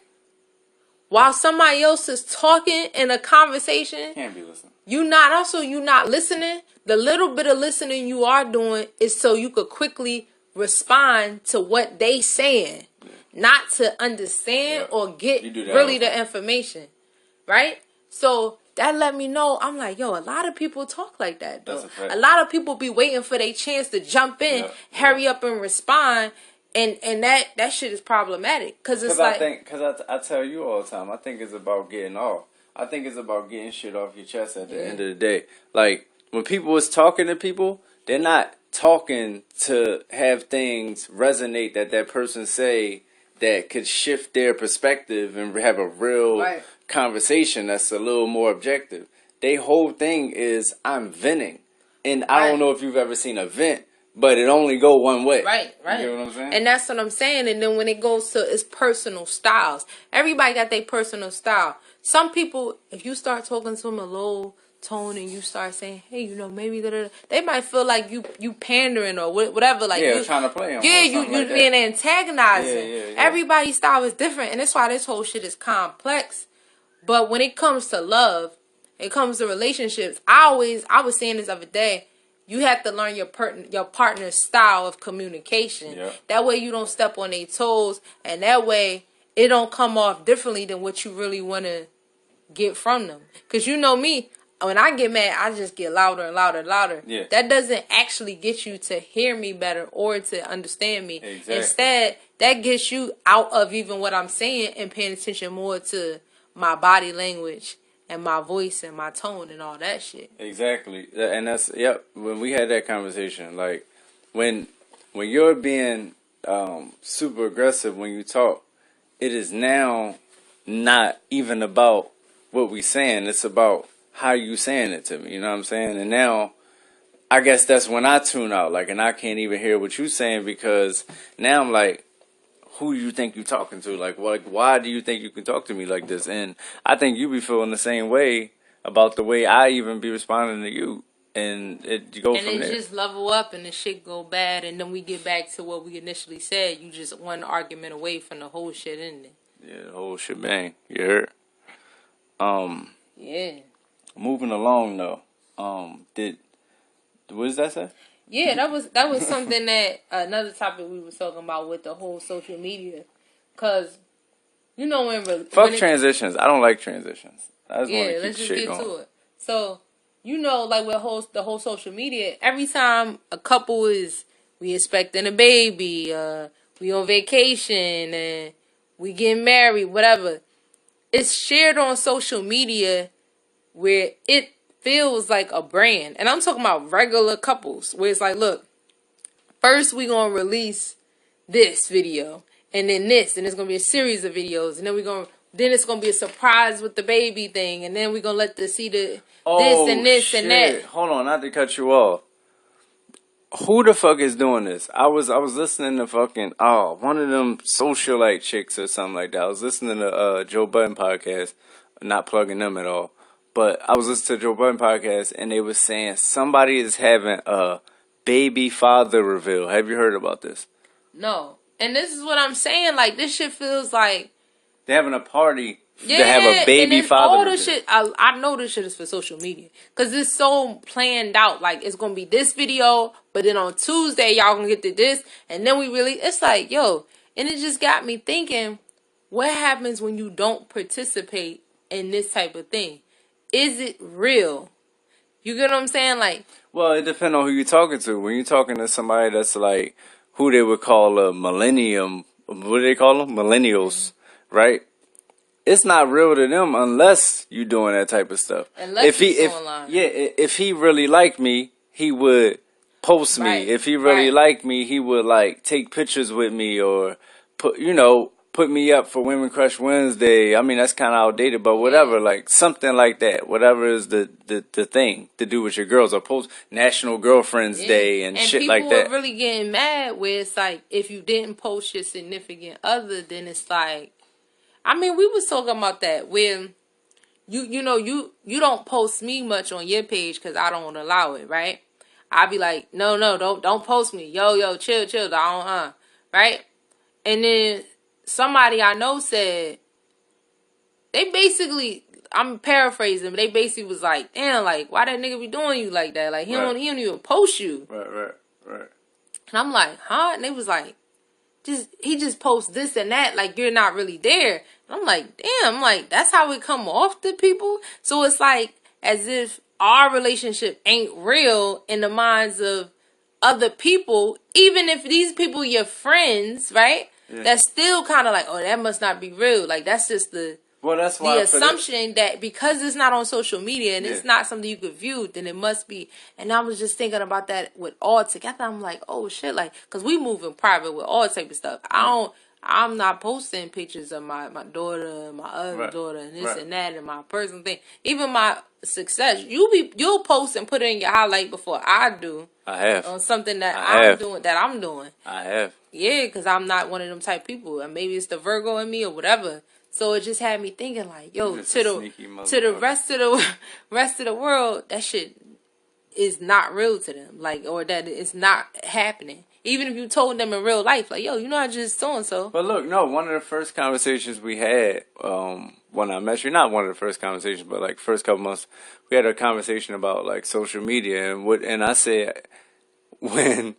[SPEAKER 2] while somebody else is talking in a conversation,
[SPEAKER 1] can't be listening.
[SPEAKER 2] You not listening. The little bit of listening you are doing is so you could quickly respond to what they saying, not to understand or get really the information, right? So that let me know. I'm like, yo, a lot of people talk like that, though. A lot of people be waiting for their chance to jump in, hurry up and respond, and that shit is problematic. Because
[SPEAKER 1] I tell you all the time, I think it's about getting off. I think it's about getting shit off your chest at the end of the day. Like, when people is talking to people, they're not talking to have things resonate that person say that could shift their perspective and have a real conversation that's a little more objective. Their whole thing is, I'm venting. And I don't know if you've ever seen a vent, but it only go one way.
[SPEAKER 2] Right.
[SPEAKER 1] You know what I'm saying?
[SPEAKER 2] And that's what I'm saying. And then when it goes to its personal styles, everybody got their personal style. Some people, if you start talking to them a low tone and you start saying, hey, you know, maybe they might feel like you pandering or whatever. Like,
[SPEAKER 1] you trying to play them.
[SPEAKER 2] Yeah, you like being antagonizing. Yeah. Everybody's style is different, and that's why this whole shit is complex. But when it comes to love, it comes to relationships, I was saying this other day, you have to learn your partner's style of communication. Yep. That way you don't step on their toes, and that way it don't come off differently than what you really want to get from them. Because you know me, when I get mad, I just get louder and louder and louder. Yeah. That doesn't actually get you to hear me better or to understand me. Exactly. Instead, that gets you out of even what I'm saying and paying attention more to my body language and my voice and my tone and all that shit.
[SPEAKER 1] Exactly. And that's, when we had that conversation, like, when you're being super aggressive when you talk, it is now not even about what we saying. It's about how you saying it to me, you know what I'm saying? And now, I guess that's when I tune out, like, and I can't even hear what you saying, because now I'm like, who do you think you talking to? Like, why do you think you can talk to me like this? And I think you be feeling the same way about the way I even be responding to you. And you go from there. And
[SPEAKER 2] it just level up and the shit go bad, and then we get back to what we initially said. You just one argument away from the whole shit ending.
[SPEAKER 1] Yeah, the whole shebang. You heard?
[SPEAKER 2] Yeah.
[SPEAKER 1] Moving along though, what does that say?
[SPEAKER 2] Yeah, that was something that another topic we was talking about with the whole social media, cause you know
[SPEAKER 1] Fuck transitions. I don't like transitions. I just want to keep
[SPEAKER 2] let's
[SPEAKER 1] the
[SPEAKER 2] just
[SPEAKER 1] shit
[SPEAKER 2] get
[SPEAKER 1] going.
[SPEAKER 2] to it. So, you know, like with the whole social media, every time a couple we expecting a baby, we on vacation, and we getting married, whatever, it's shared on social media where it feels like a brand. And I'm talking about regular couples where it's like, look, first we gonna release this video, and then this, and it's gonna be a series of videos, and then it's gonna be a surprise with the baby thing, and then we're gonna let the see the this and this and that.
[SPEAKER 1] Hold on, not to cut you off. Who the fuck is doing this? I was listening to fucking one of them socialite chicks or something like that. I was listening to Joe Budden podcast, not plugging them at all, but I was listening to Joe Budden podcast, and they was saying somebody is having a baby father reveal. Have you heard about this?
[SPEAKER 2] No, and this is what I'm saying. Like, this shit feels like
[SPEAKER 1] they're having a party to have a baby
[SPEAKER 2] and then
[SPEAKER 1] father
[SPEAKER 2] all the
[SPEAKER 1] reveal.
[SPEAKER 2] shit. I know this shit is for social media because it's so planned out. Like, it's gonna be this video, but then on Tuesday y'all gonna get to this, and then it's like, yo, and it just got me thinking, what happens when you don't participate in this type of thing? Is it real? You get what I'm saying? Like,
[SPEAKER 1] well, it depends on who you're talking to. When you're talking to somebody that's like who they would call a millennium, what do they call them? Millennials, right? It's not real to them unless you doing that type of stuff.
[SPEAKER 2] Unless if online.
[SPEAKER 1] Yeah, if he really liked me, he would post me.
[SPEAKER 2] Right.
[SPEAKER 1] If he really liked me, he would like take pictures with me or put me up for Women Crush Wednesday. I mean, that's kind of outdated, but whatever, like something like that. Whatever is the thing to do with your girls, or post National Girlfriends Day and shit like that.
[SPEAKER 2] And people are really getting mad where it's like, if you didn't post your significant other, then it's like, I mean, we was talking about that when you don't post me much on your page because I don't allow it, right? I'd be like, no, don't post me. Yo, chill, right? And then somebody I know said, they basically, I'm paraphrasing, but they basically was like, damn, like, why that nigga be doing you like that? Like, he don't even post you.
[SPEAKER 1] Right.
[SPEAKER 2] And I'm like, huh? And they was like, he just posts this and that, like you're not really there. And I'm like, damn, that's how it come off to people. So it's like as if our relationship ain't real in the minds of other people, even if these people your friends, right? Yeah. That's still kind of like, oh, that must not be real. Like, that's just
[SPEAKER 1] that's why
[SPEAKER 2] the assumption that because it's not on social media and it's not something you could view, then it must be. And I was just thinking about that with all together. I'm like, oh shit, like, because we move in private with all type of stuff. I'm not posting pictures of my daughter and my other daughter and this and that and my personal thing. Even my success, you'll post and put it in your highlight before I do.
[SPEAKER 1] I have
[SPEAKER 2] on something that I'm doing.
[SPEAKER 1] I have.
[SPEAKER 2] Yeah, because I'm not one of them type people, and maybe it's the Virgo in me or whatever. So it just had me thinking, like, yo, to the rest of the world, that shit is not real to them, like, or that it's not happening. Even if you told them in real life, like, yo, I just so and so.
[SPEAKER 1] But look, no, one of the first conversations we had when I met you, not one of the first conversations, but like first couple months, we had a conversation about like social media and I said when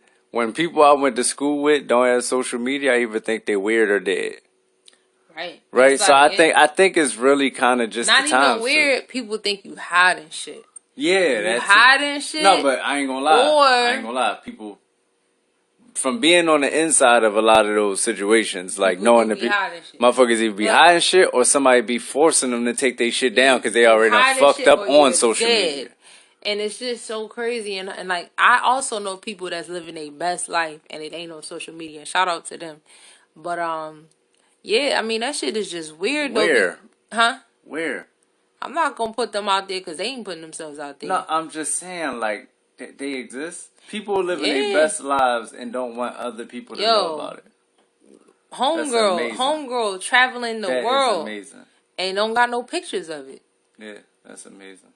[SPEAKER 1] people I went to school with don't have social media, I even think they're weird or dead. Right. So I think it's really kind of just
[SPEAKER 2] not
[SPEAKER 1] the time.
[SPEAKER 2] Even weird. People think you hiding shit.
[SPEAKER 1] Yeah, that's
[SPEAKER 2] hiding shit.
[SPEAKER 1] No, but I ain't gonna lie. People from being on the inside of a lot of those situations, like knowing the motherfuckers either be hiding shit or somebody be forcing them to take their shit down because they already done fucked up on social media.
[SPEAKER 2] And it's just so crazy. And like, I also know people that's living their best life and it ain't on social media. And shout out to them. But yeah, I mean, that shit is just weird.
[SPEAKER 1] Where?
[SPEAKER 2] Huh?
[SPEAKER 1] Where?
[SPEAKER 2] I'm not gonna put them out there because they ain't putting themselves out there.
[SPEAKER 1] No, I'm just saying, like, they exist. People living their best lives and don't want other people to know about it.
[SPEAKER 2] Homegirl traveling the world.
[SPEAKER 1] That's amazing.
[SPEAKER 2] And don't got no pictures of it.
[SPEAKER 1] Yeah, that's amazing.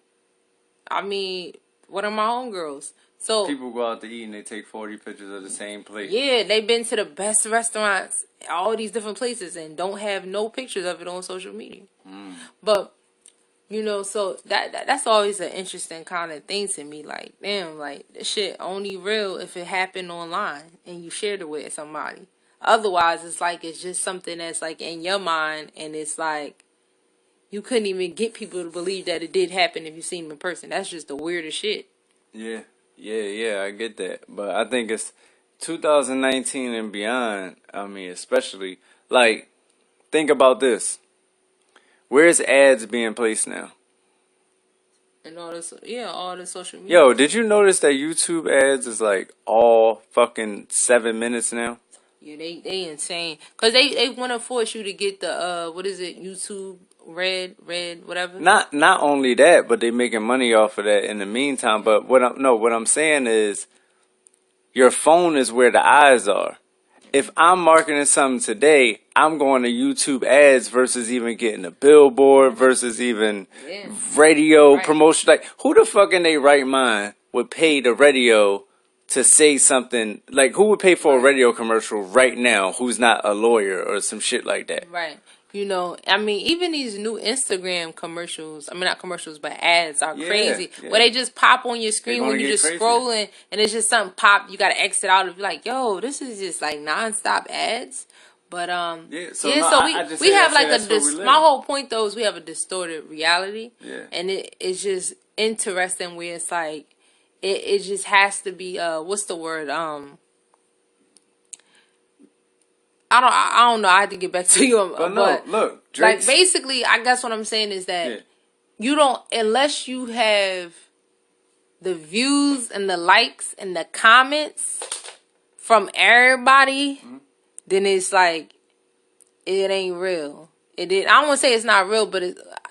[SPEAKER 2] I mean, what are my homegirls? So
[SPEAKER 1] people go out to eat and they take 40 pictures of the same plate.
[SPEAKER 2] Yeah, they've been to the best restaurants, all these different places, and don't have no pictures of it on social media. But so that's always an interesting kind of thing to me. Like, damn, like, this shit only real if it happened online and you shared it with somebody. Otherwise, it's like it's just something that's like in your mind, and it's like you couldn't even get people to believe that it did happen if you seen them in person. That's just the weirdest shit.
[SPEAKER 1] Yeah, I get that. But I think it's 2019 and beyond. I mean, especially, like, think about this. Where's ads being placed now?
[SPEAKER 2] And all this, all the social media.
[SPEAKER 1] Yo, did you notice that YouTube ads is like all fucking 7 minutes now?
[SPEAKER 2] Yeah, they insane. Cause they want to force you to get the what is it, YouTube red whatever.
[SPEAKER 1] Not only that, but they making money off of that in the meantime. But what I'm saying is, your phone is where the eyes are. If I'm marketing something today, I'm going to YouTube ads versus even getting a billboard versus even radio promotion. Like, who the fuck in their right mind would pay the radio to say something? Like, who would pay for a radio commercial right now who's not a lawyer or some shit like that?
[SPEAKER 2] Right. You know, I mean, even these new Instagram commercials, I mean, not commercials, but ads are crazy. Yeah. Where they just pop on your screen when you're just scrolling, and it's just something pop, you got to exit out and be like, yo, this is just like nonstop ads. But, we have like my whole point though is we have a distorted reality. Yeah. And it's just interesting where it's like, it just has to be, what's the word? I don't know. I have to get back to you. But
[SPEAKER 1] look,
[SPEAKER 2] Drake's, like basically, I guess what I'm saying is that you don't, unless you have the views and the likes and the comments from everybody, then it's like it ain't real. I don't want to say it's not real, but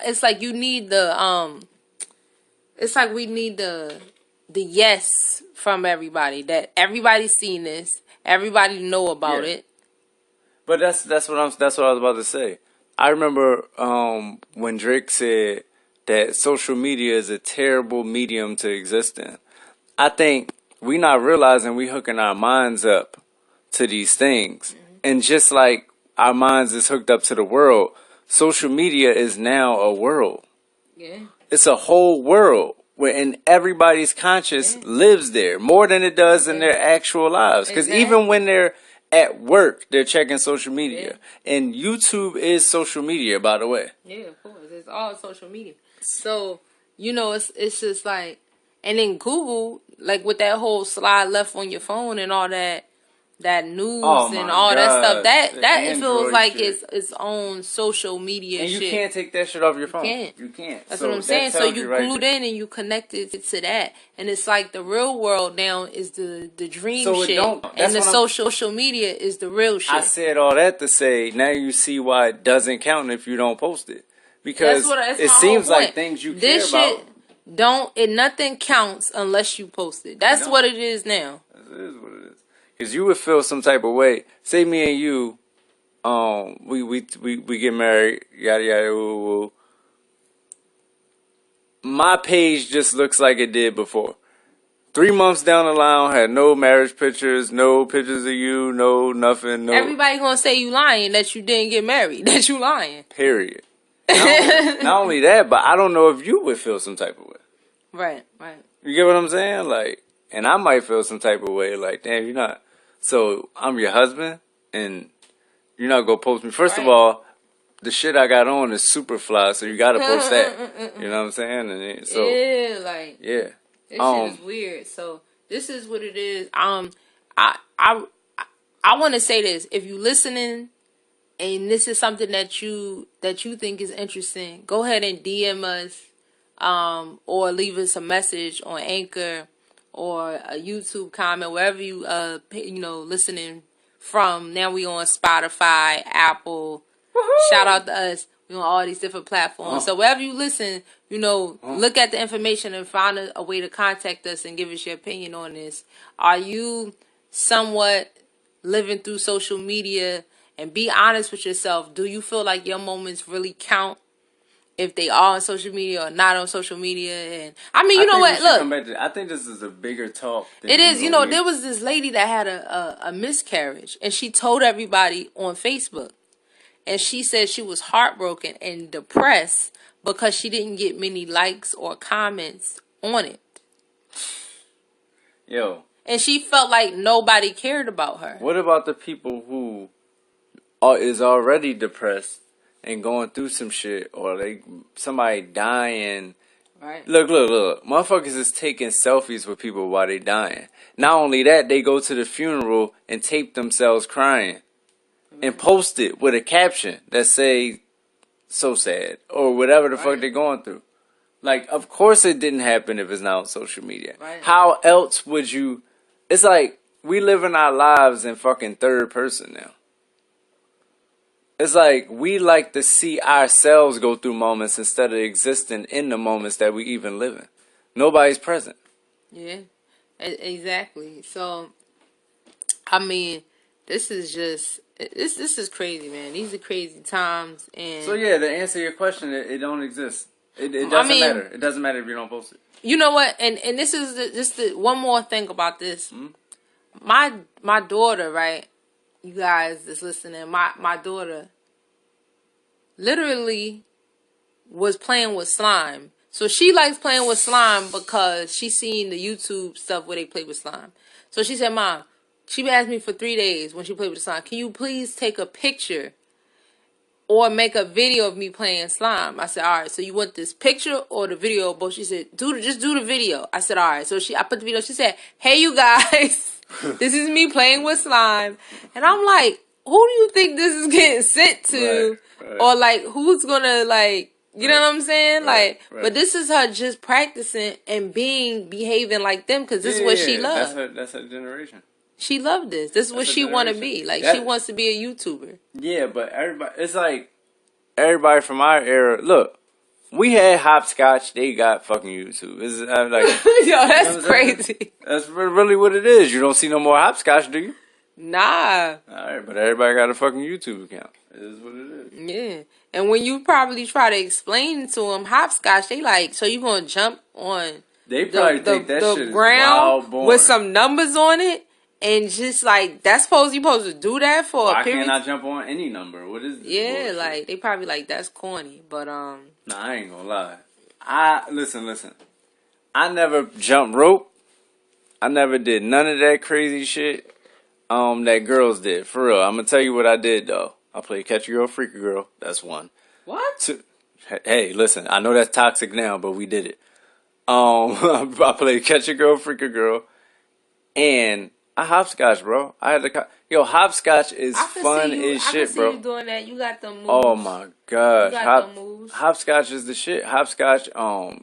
[SPEAKER 2] it's like you need the It's like we need the yes from everybody, that everybody's seen this, everybody know about it.
[SPEAKER 1] But that's what I was about to say. I remember when Drake said that social media is a terrible medium to exist in. I think we not realizing we hooking our minds up to these things. And just like our minds is hooked up to the world, social media is now a world. Yeah. It's a whole world wherein everybody's conscious lives there more than it does in their actual lives. Because even when they're at work, they're checking social media. And YouTube is social media, by the way.
[SPEAKER 2] Yeah, of course. It's all social media. So, you know, it's just like, and then Google, like with that whole slide left on your phone and all that news and all that stuff, that it feels like its own social media
[SPEAKER 1] shit.
[SPEAKER 2] And
[SPEAKER 1] you can't take that shit off your phone.
[SPEAKER 2] You can't. That's what I'm saying. So you glued in and you connected to that. And it's like the real world now is the dream shit. And the social media is the real shit.
[SPEAKER 1] I said all that to say, now you see why it doesn't count if you don't post it. Because it seems like things you care about.
[SPEAKER 2] Nothing counts unless you post it. That's what it is now.
[SPEAKER 1] It is what it is. Because you would feel some type of way. Say me and you, we get married, yada yada woo woo. My page just looks like it did before. 3 months down the line, had no marriage pictures, no pictures of you, no nothing. No.
[SPEAKER 2] Everybody gonna say you lying, that you didn't get married, that you lying.
[SPEAKER 1] Period. Not only that, but I don't know if you would feel some type of way.
[SPEAKER 2] Right.
[SPEAKER 1] You get what I'm saying? Like, and I might feel some type of way. Like, damn, you're not. So I'm your husband, and you're not gonna post me. First of all, the shit I got on is super fly, so you gotta post that. You know what I'm saying? And so
[SPEAKER 2] this shit is weird. So this is what it is. I want to say this: if you listening, and this is something that you think is interesting, go ahead and DM us, or leave us a message on Anchor. Or a YouTube comment, wherever you listening from. Now we on Spotify, Apple. Woo-hoo! Shout out to us. We on all these different platforms. So wherever you listen, look at the information and find a way to contact us and give us your opinion on this. Are you somewhat living through social media? And be honest with yourself. Do you feel like your moments really count? If they are on social media or not on social media. And I mean, you know what? Look,
[SPEAKER 1] I think this is a bigger talk.
[SPEAKER 2] It is. There was this lady that had a miscarriage, and she told everybody on Facebook. And she said she was heartbroken and depressed because she didn't get many likes or comments on it.
[SPEAKER 1] Yo.
[SPEAKER 2] and she felt like nobody cared about her.
[SPEAKER 1] What about the people who is already depressed and going through some shit, or somebody dying?
[SPEAKER 2] Right.
[SPEAKER 1] Look. Motherfuckers is taking selfies with people while they dying. Not only that, they go to the funeral and tape themselves crying and post it with a caption that say, so sad, or whatever the fuck they're going through. Like, of course it didn't happen if it's not on social media.
[SPEAKER 2] Right.
[SPEAKER 1] How else would you... It's like, we living our lives in fucking third person now. It's like, we like to see ourselves go through moments instead of existing in the moments that we even live in. Nobody's present.
[SPEAKER 2] Yeah, exactly. So, I mean, this is just... This is crazy, man. These are crazy times. And
[SPEAKER 1] so, yeah, to answer your question, it don't exist. It doesn't matter. It doesn't matter if you don't post it.
[SPEAKER 2] You know what? And this is just one more thing about this. Mm-hmm. My daughter, right? You guys that's listening, my daughter literally was playing with slime. So she likes playing with slime because she's seen the YouTube stuff where they play with slime. So she said, Mom, she asked me for 3 days when she played with the slime, can you please take a picture or make a video of me playing slime? I said, all right, so you want this picture or the video of both? She said, just do the video. I said, all right. So I put the video. She said, hey, you guys, this is me playing with slime. And I'm like, who do you think this is getting sent to? Right. Or like, who's going to like, you know what I'm saying? Right. But this is her just practicing and behaving like them because this is what she loves.
[SPEAKER 1] That's her generation.
[SPEAKER 2] She loved this. This is what she want to be. Like, she wants to be a YouTuber. Yeah,
[SPEAKER 1] but everybody, it's like, everybody from our era, look, we had hopscotch, they got fucking YouTube. It's like,
[SPEAKER 2] yo, that's crazy.
[SPEAKER 1] That's really what it is. You don't see no more hopscotch, do you?
[SPEAKER 2] Nah.
[SPEAKER 1] Alright, but everybody got a fucking YouTube account. It is what it is.
[SPEAKER 2] Yeah. And when you probably try to explain to them hopscotch, they like, so you gonna jump on
[SPEAKER 1] they probably think that shit is
[SPEAKER 2] ground
[SPEAKER 1] wild boring.
[SPEAKER 2] With some numbers on it? And just like, you supposed to do that for a period?
[SPEAKER 1] Why can't I jump on any number? What is this bullshit?
[SPEAKER 2] Like, they probably like, that's corny. But,
[SPEAKER 1] Nah, I ain't gonna lie. Listen. I never jumped rope. I never did none of that crazy shit that girls did. For real. I'm gonna tell you what I did, though. I played Catch a Girl, Freak a Girl. That's one.
[SPEAKER 2] What?
[SPEAKER 1] Two. Hey, listen. I know that's toxic now, but we did it. I played Catch a Girl, Freak a Girl. And... I hopscotch, bro. I had to. Hopscotch is fun as shit, bro.
[SPEAKER 2] I can see you doing that. You got them moves.
[SPEAKER 1] Oh my gosh,
[SPEAKER 2] you got them moves.
[SPEAKER 1] Hopscotch is the shit. Hopscotch,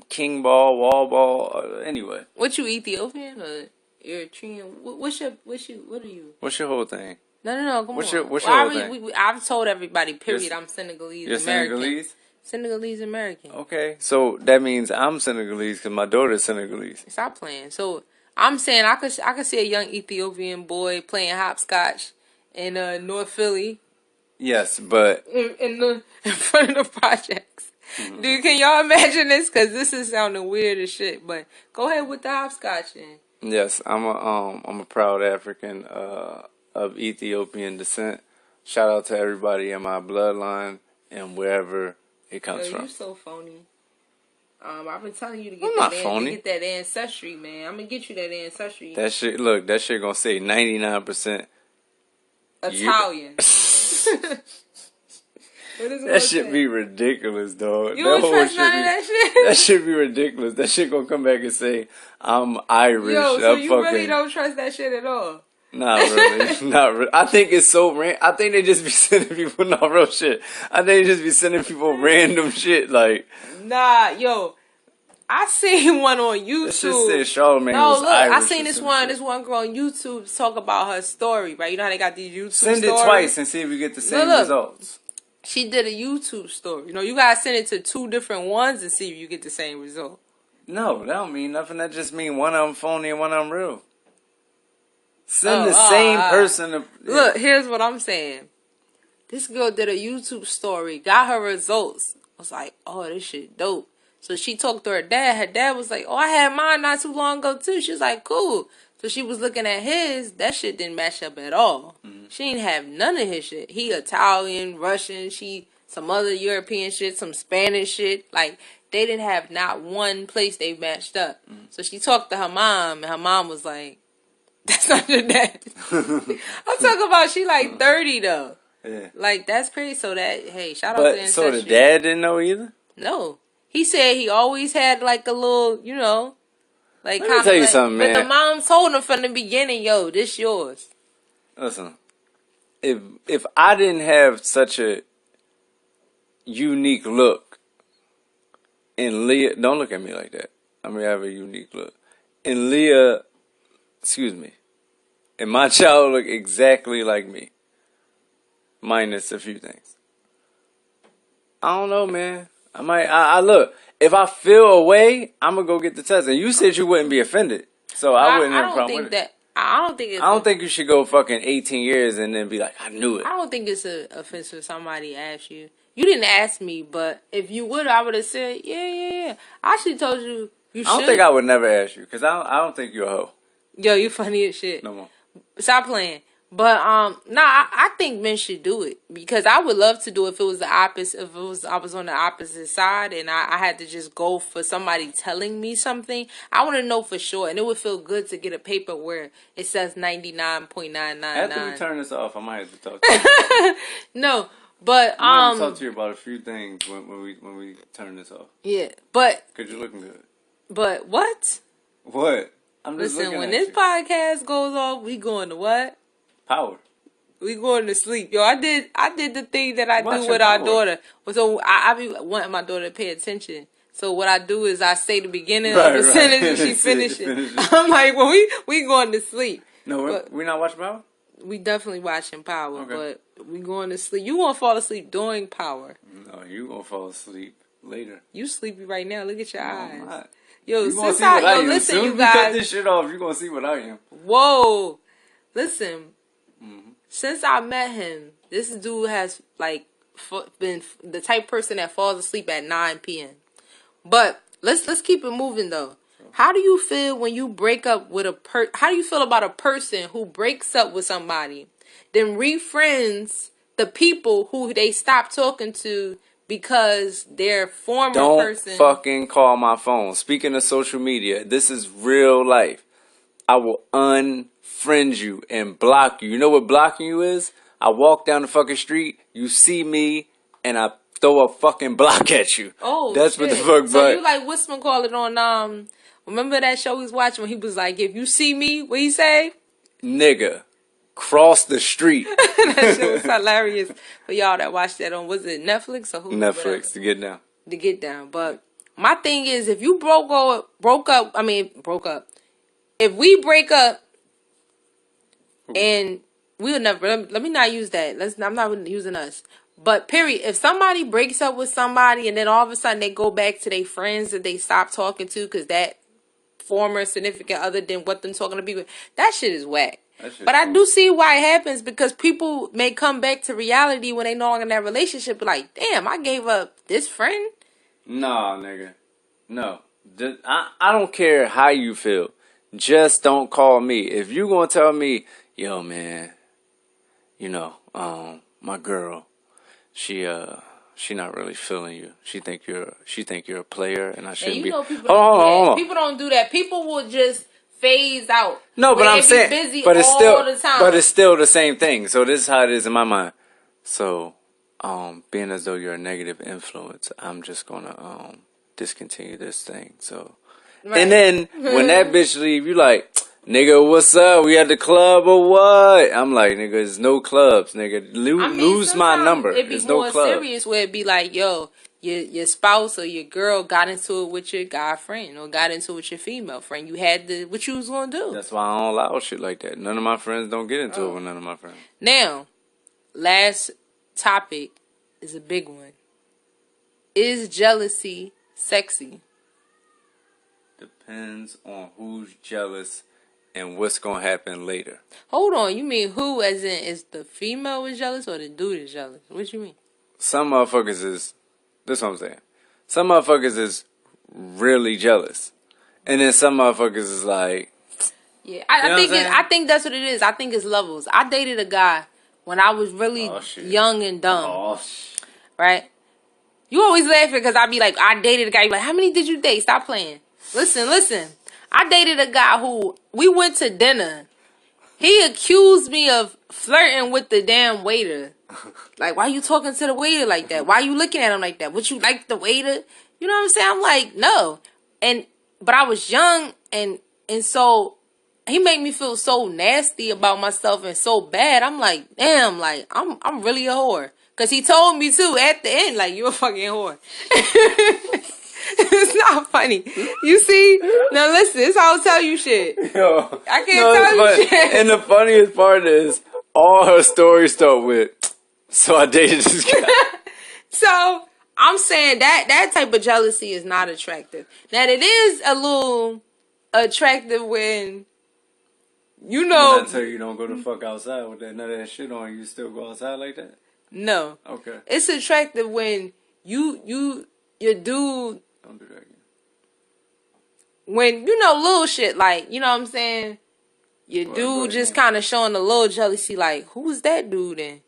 [SPEAKER 1] king ball, wall ball. Anyway.
[SPEAKER 2] What you Ethiopian or Eritrean? What are you?
[SPEAKER 1] What's your whole thing?
[SPEAKER 2] No. Come on.
[SPEAKER 1] What's your whole thing?
[SPEAKER 2] I've told everybody. Period. I'm Senegalese.
[SPEAKER 1] You're
[SPEAKER 2] American.
[SPEAKER 1] Senegalese.
[SPEAKER 2] Senegalese American.
[SPEAKER 1] Okay, so that means I'm Senegalese because my daughter is Senegalese.
[SPEAKER 2] Stop playing. So. I'm saying I could see a young Ethiopian boy playing hopscotch in North Philly.
[SPEAKER 1] Yes, but
[SPEAKER 2] in front of the projects. Mm-hmm. Dude, can y'all imagine this? Because this is sounding weird as shit. But go ahead with the hopscotch then.
[SPEAKER 1] Yes, I'm a proud African of Ethiopian descent. Shout out to everybody in my bloodline and wherever it comes from.
[SPEAKER 2] You so phony. I've been telling you to get that ancestry, man. I'm gonna get you that ancestry.
[SPEAKER 1] That shit gonna say 99%
[SPEAKER 2] Italian.
[SPEAKER 1] That should be ridiculous, dog.
[SPEAKER 2] You don't trust none of that shit?
[SPEAKER 1] That should be ridiculous. That shit gonna come back and say, I'm Irish.
[SPEAKER 2] Yo, so you really don't trust that shit at all?
[SPEAKER 1] Not really. Not really. I think it's so random. I think they just be sending people, no real shit. I think they just be sending people random shit, like.
[SPEAKER 2] Nah, yo. I seen one on YouTube.
[SPEAKER 1] This shit said Charlamagne was Irish.
[SPEAKER 2] I seen this one girl on YouTube talk about her story, right? You know how they got these YouTube
[SPEAKER 1] stories? Send it twice and see if you get the same results.
[SPEAKER 2] She did a YouTube story. You know, you gotta send it to 2 different ones and see if you get the same result.
[SPEAKER 1] No, that don't mean nothing. That just mean one of them phony and one of them real. Send the same person.
[SPEAKER 2] Look, here's what I'm saying. This girl did a YouTube story, got her results. I was like, oh, this shit dope. So she talked to her dad. Her dad was like, oh, I had mine not too long ago, too. She was like, cool. So she was looking at his. That shit didn't match up at all. Mm-hmm. She didn't have none of his shit. He Italian, Russian, she some other European shit, some Spanish shit. Like, they didn't have not one place they matched up. Mm-hmm. So she talked to her mom, and her mom was like, That's not your dad. I'm talking about she like 30 though.
[SPEAKER 1] Yeah.
[SPEAKER 2] Like that's crazy. So that hey, shout out to
[SPEAKER 1] But
[SPEAKER 2] ancestry.
[SPEAKER 1] so the dad didn't know either?
[SPEAKER 2] No. He said he always had like a little, you know, like
[SPEAKER 1] Let me
[SPEAKER 2] kind
[SPEAKER 1] tell
[SPEAKER 2] of
[SPEAKER 1] you
[SPEAKER 2] like,
[SPEAKER 1] something,
[SPEAKER 2] but
[SPEAKER 1] man.
[SPEAKER 2] the mom told him from the beginning, yo, this yours.
[SPEAKER 1] Listen, if I didn't have such a unique look, and Leah, don't look at me like that. I mean, I have a unique look. And Leah, excuse me, and my child look exactly like me, minus a few things. I don't know, man. I look. If I feel a way, I'm gonna go get the test. And you said you wouldn't be offended, so I wouldn't have a problem with it.
[SPEAKER 2] I don't think it's.
[SPEAKER 1] I don't think you should go fucking 18 years and then be like, I knew it.
[SPEAKER 2] I don't think it's an offense if somebody asks you. You didn't ask me, but if you would, I would have said, yeah. I actually told you you should.
[SPEAKER 1] I don't think I would never ask you because I don't think you're a hoe.
[SPEAKER 2] Yo, you funny as shit.
[SPEAKER 1] No more.
[SPEAKER 2] Stop playing. But I think men should do it because I would love to do it if it was the opposite. If it was I was on the opposite side and I had to just go for somebody telling me something, I want to know for sure, and it would feel good to get a paper where it says 99.999.
[SPEAKER 1] After we turn this off, I might have to talk to you.
[SPEAKER 2] No, but
[SPEAKER 1] I might have to talk to you about a few things when we turn this off.
[SPEAKER 2] Yeah, but
[SPEAKER 1] Cause you're looking good.
[SPEAKER 2] But what?
[SPEAKER 1] What? I'm just
[SPEAKER 2] listen.
[SPEAKER 1] looking
[SPEAKER 2] When
[SPEAKER 1] at
[SPEAKER 2] this
[SPEAKER 1] you.
[SPEAKER 2] podcast goes off, we going to what?
[SPEAKER 1] Power.
[SPEAKER 2] We going to sleep, yo. I did the thing that I
[SPEAKER 1] Watch
[SPEAKER 2] do
[SPEAKER 1] your
[SPEAKER 2] with our
[SPEAKER 1] power.
[SPEAKER 2] daughter. So I be wanting my daughter to pay attention. So what I do is I say the beginning of
[SPEAKER 1] Right,
[SPEAKER 2] the
[SPEAKER 1] right.
[SPEAKER 2] sentence and she finishes. I'm like, well, we going to sleep.
[SPEAKER 1] No, we not watching Power?
[SPEAKER 2] We definitely watching Power,
[SPEAKER 1] Okay.
[SPEAKER 2] but we going to sleep. You gonna fall asleep during Power?
[SPEAKER 1] No, you gonna fall asleep later.
[SPEAKER 2] You sleepy right now? Look at your
[SPEAKER 1] No,
[SPEAKER 2] eyes.
[SPEAKER 1] I'm not.
[SPEAKER 2] Yo,
[SPEAKER 1] You gonna
[SPEAKER 2] since
[SPEAKER 1] see what I am.
[SPEAKER 2] listen,
[SPEAKER 1] Soon
[SPEAKER 2] you
[SPEAKER 1] as we cut
[SPEAKER 2] guys.
[SPEAKER 1] this shit off, you gonna see what I am.
[SPEAKER 2] Whoa, listen.
[SPEAKER 1] Mm-hmm.
[SPEAKER 2] Since I met him, this dude has like been the type person that falls asleep at 9 p.m. But let's keep it moving though. How do you feel when you break up with how do you feel about a person who breaks up with somebody, then refriends the people who they stopped talking to because their former person?
[SPEAKER 1] Don't fucking call my phone. Speaking of social media, this is real life. I will unfriend you and block you. You know what blocking you is? I walk down the fucking street, you see me, and I throw a fucking block at you.
[SPEAKER 2] Oh,
[SPEAKER 1] that's
[SPEAKER 2] shit.
[SPEAKER 1] what the fuck.
[SPEAKER 2] So
[SPEAKER 1] but
[SPEAKER 2] you like Wisman call it on remember that show he was watching when he was like, if you see me, what he say?
[SPEAKER 1] Nigga, cross the street.
[SPEAKER 2] That shit was hilarious for y'all that watched that on, was it Netflix or who?
[SPEAKER 1] Netflix to get down.
[SPEAKER 2] To get down. But my thing is, if you broke up. If we break up and we'll never, let me not use that. I'm not using us. But period, if somebody breaks up with somebody and then all of a sudden they go back to their friends that they stopped talking to because that former significant other than what them talking to people, that shit is whack. But I do see why it happens because people may come back to reality when they no longer in that relationship. Like, damn, I gave up this friend.
[SPEAKER 1] Nah, nigga. No. I don't care how you feel. Just don't call me. If you gonna tell me, yo, man, you know, my girl, she not really feeling you. She think you're a player, and I shouldn't be.
[SPEAKER 2] People don't do that. People don't do that. People will just phase out.
[SPEAKER 1] No, but I'm saying,
[SPEAKER 2] busy
[SPEAKER 1] but it's
[SPEAKER 2] all
[SPEAKER 1] still,
[SPEAKER 2] the time.
[SPEAKER 1] but it's still the same thing. So this is how it is in my mind. So, being as though you're a negative influence, I'm just gonna discontinue this thing. So, right. And then when that bitch leave, you like, nigga, what's up? We at the club or what? I'm like, nigga, there's no clubs, nigga. Lose my number.
[SPEAKER 2] It'd be
[SPEAKER 1] there's
[SPEAKER 2] more
[SPEAKER 1] no club.
[SPEAKER 2] serious where it'd be like, yo, your spouse or your girl got into it with your guy friend or got into it with your female friend. You had what you was gonna do.
[SPEAKER 1] That's why I don't allow shit like that. None of my friends don't get into it with none of my friends.
[SPEAKER 2] Now, last topic is a big one. Is jealousy sexy?
[SPEAKER 1] Depends on who's jealous and what's gonna happen later.
[SPEAKER 2] Hold on, you mean who as in is the female is jealous or the dude is jealous? What you mean?
[SPEAKER 1] Some motherfuckers is, this is what I'm saying. Some motherfuckers is really jealous. And then some motherfuckers is like,
[SPEAKER 2] yeah, I think that's what it is. I think it's levels. I dated a guy when I was really young and dumb. Right? You always laughing because I be like, I dated a guy. You like, how many did you date? Stop playing. Listen. I dated a guy who we went to dinner He accused me of flirting with the damn waiter. Like, why you talking to the waiter like that? Why you looking at him like that? Would you like the waiter? You know what I'm saying? I'm like, no. But I was young, and so he made me feel so nasty about myself and so bad. I'm like, damn, like I'm really a whore. Cause he told me too at the end, like, you a fucking whore. It's not funny. You see? Now listen, this how I'll tell you shit.
[SPEAKER 1] Yo,
[SPEAKER 2] I can't tell you shit.
[SPEAKER 1] And the funniest part is, all her stories start with, so I dated this guy.
[SPEAKER 2] So I'm saying that type of jealousy is not attractive. Now it is a little attractive when, you know.
[SPEAKER 1] When I tell you don't go the fuck outside with that none of that shit on, you still go outside like that?
[SPEAKER 2] No.
[SPEAKER 1] Okay.
[SPEAKER 2] It's attractive when your dude.
[SPEAKER 1] Don't do that again.
[SPEAKER 2] When, you know, little shit, like, you know what I'm saying? Your dude just kind of showing a little jealousy, like, who's that dude then?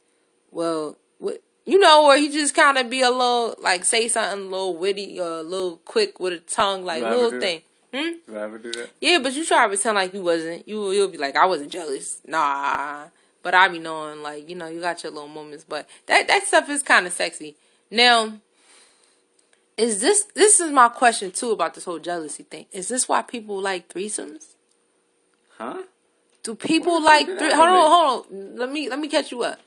[SPEAKER 2] Well, what, you know, or he just kind of be a little, like, say something a little witty or a little quick with a tongue, like, little thing.
[SPEAKER 1] You ever do that?
[SPEAKER 2] Yeah, but you try to pretend like you wasn't. You'll be like, I wasn't jealous. Nah. But I be knowing, like, you know, you got your little moments. But that stuff is kind of sexy. Now, this is my question, too, about this whole jealousy thing. Is this why people like threesomes?
[SPEAKER 1] Huh?
[SPEAKER 2] Do people like... Hold on. Let me catch you up.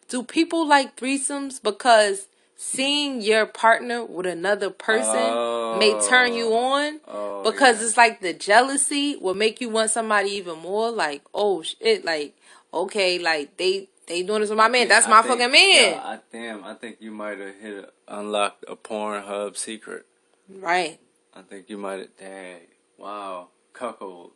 [SPEAKER 2] Do people like threesomes because seeing your partner with another person may turn you on? Because it's like the jealousy will make you want somebody even more. Like, oh, shit, like... Okay, like they doing this with my man. That's my fucking man.
[SPEAKER 1] Yeah, I think you might have unlocked a Pornhub secret.
[SPEAKER 2] Right.
[SPEAKER 1] I think you might have. Dang. Wow. Cuckolds.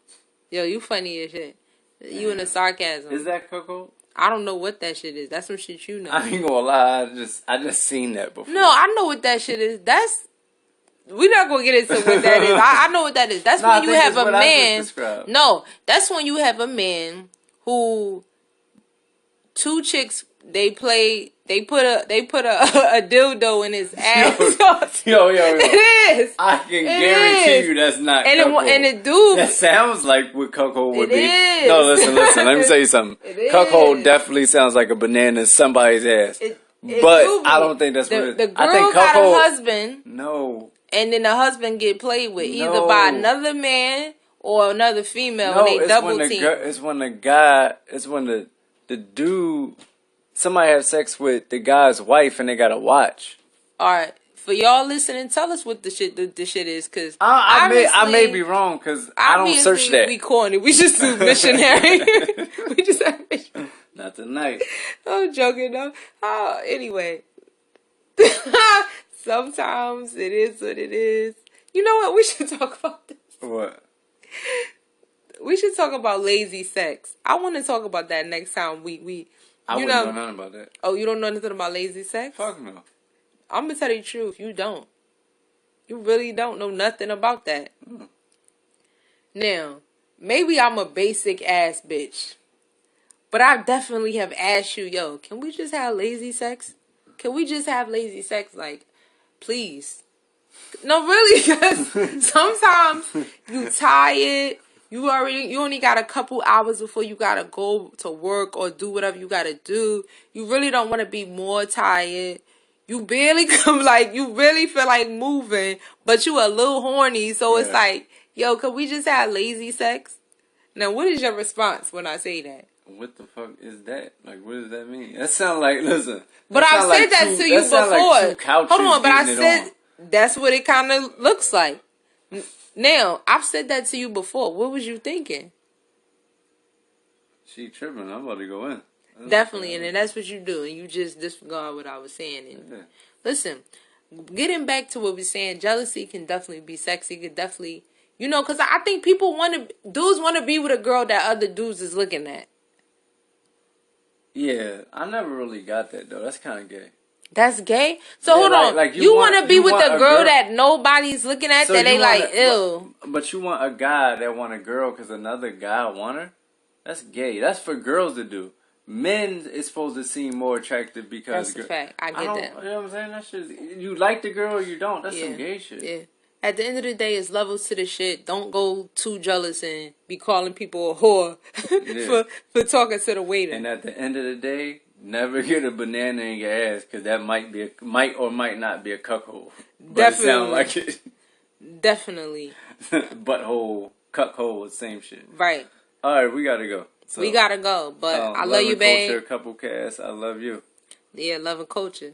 [SPEAKER 2] Yo, you funny as shit. You and the sarcasm.
[SPEAKER 1] Is that cuckold?
[SPEAKER 2] I don't know what that shit is. That's some shit you know.
[SPEAKER 1] I ain't gonna lie. I just seen that before.
[SPEAKER 2] No, I know what that shit is. We're not gonna get into what that is. I know what that is. That's when you have a man. No, that's when you have a man who. Two chicks, they put a dildo in his ass.
[SPEAKER 1] Yo.
[SPEAKER 2] It is.
[SPEAKER 1] I can guarantee you that's not cuckold.
[SPEAKER 2] And the dude.
[SPEAKER 1] That sounds like what cuckold would be.
[SPEAKER 2] Is.
[SPEAKER 1] No, listen. Let me tell you something. Cuckold definitely sounds like a banana in somebody's ass. But I don't think that's what it is.
[SPEAKER 2] The girl
[SPEAKER 1] I think
[SPEAKER 2] got a husband.
[SPEAKER 1] No.
[SPEAKER 2] And then the husband get played with either by another man or another female.
[SPEAKER 1] No,
[SPEAKER 2] and they double team.
[SPEAKER 1] It's when the dude, somebody have sex with the guy's wife and they got to watch.
[SPEAKER 2] All right. For y'all listening, tell us what the shit is, because
[SPEAKER 1] I may be wrong, because I don't search that.
[SPEAKER 2] We corny. We just do missionary. We just have missionary.
[SPEAKER 1] Not tonight.
[SPEAKER 2] I'm joking though. Anyway. Sometimes it is what it is. You know what? We should talk about this.
[SPEAKER 1] What?
[SPEAKER 2] We should talk about lazy sex. I want to talk about that next time
[SPEAKER 1] I wouldn't know nothing about that.
[SPEAKER 2] Oh, you don't know anything about lazy sex?
[SPEAKER 1] Fuck no.
[SPEAKER 2] I'm going to tell you the truth. You don't. You really don't know nothing about that. Now, maybe I'm a basic ass bitch. But I definitely have asked you, yo, can we just have lazy sex? Can we just have lazy sex? Like, please. No, really, because sometimes you tired. You only got a couple hours before you gotta go to work or do whatever you gotta do. You really don't want to be more tired. You barely you really feel like moving, but you a little horny. So it's like, yo, could we just have lazy sex? Now, what is your response when I say that?
[SPEAKER 1] What the fuck is that? Like, what does that mean? That sounds like, listen.
[SPEAKER 2] But I've said that to you before.
[SPEAKER 1] Like
[SPEAKER 2] hold on, but I said that's what it kind of looks like. Now, I've said that to you before. What was you thinking?
[SPEAKER 1] She tripping. I'm about to go in.
[SPEAKER 2] Definitely, and then that's what you do. And you just disregard what I was saying. And listen, getting back to what we're saying, jealousy can definitely be sexy. Could definitely, because I think dudes want to be with a girl that other dudes is looking at.
[SPEAKER 1] Yeah, I never really got that, though. That's kind of gay.
[SPEAKER 2] That's gay? So hold on. Like you want to be with a girl that nobody's looking at, so that they like, ew.
[SPEAKER 1] But you want a guy that want a girl because another guy want her? That's gay. That's for girls to do. Men is supposed to seem more attractive because...
[SPEAKER 2] That's a fact. I get that.
[SPEAKER 1] You know what I'm saying? That's just... You like the girl or you don't. That's some gay shit.
[SPEAKER 2] Yeah. At the end of the day, it's levels to the shit. Don't go too jealous and be calling people a whore for talking to the waiter.
[SPEAKER 1] And at the end of the day, never get a banana in your ass, because that might or might not be a cuckold. But
[SPEAKER 2] Definitely.
[SPEAKER 1] It sound like it.
[SPEAKER 2] Definitely.
[SPEAKER 1] Butthole, cuckold, same shit.
[SPEAKER 2] Right.
[SPEAKER 1] All right, we gotta go. So,
[SPEAKER 2] we gotta go, but I love you,
[SPEAKER 1] babe.
[SPEAKER 2] Culture,
[SPEAKER 1] COUPLECAST, I love you.
[SPEAKER 2] Yeah, love and culture.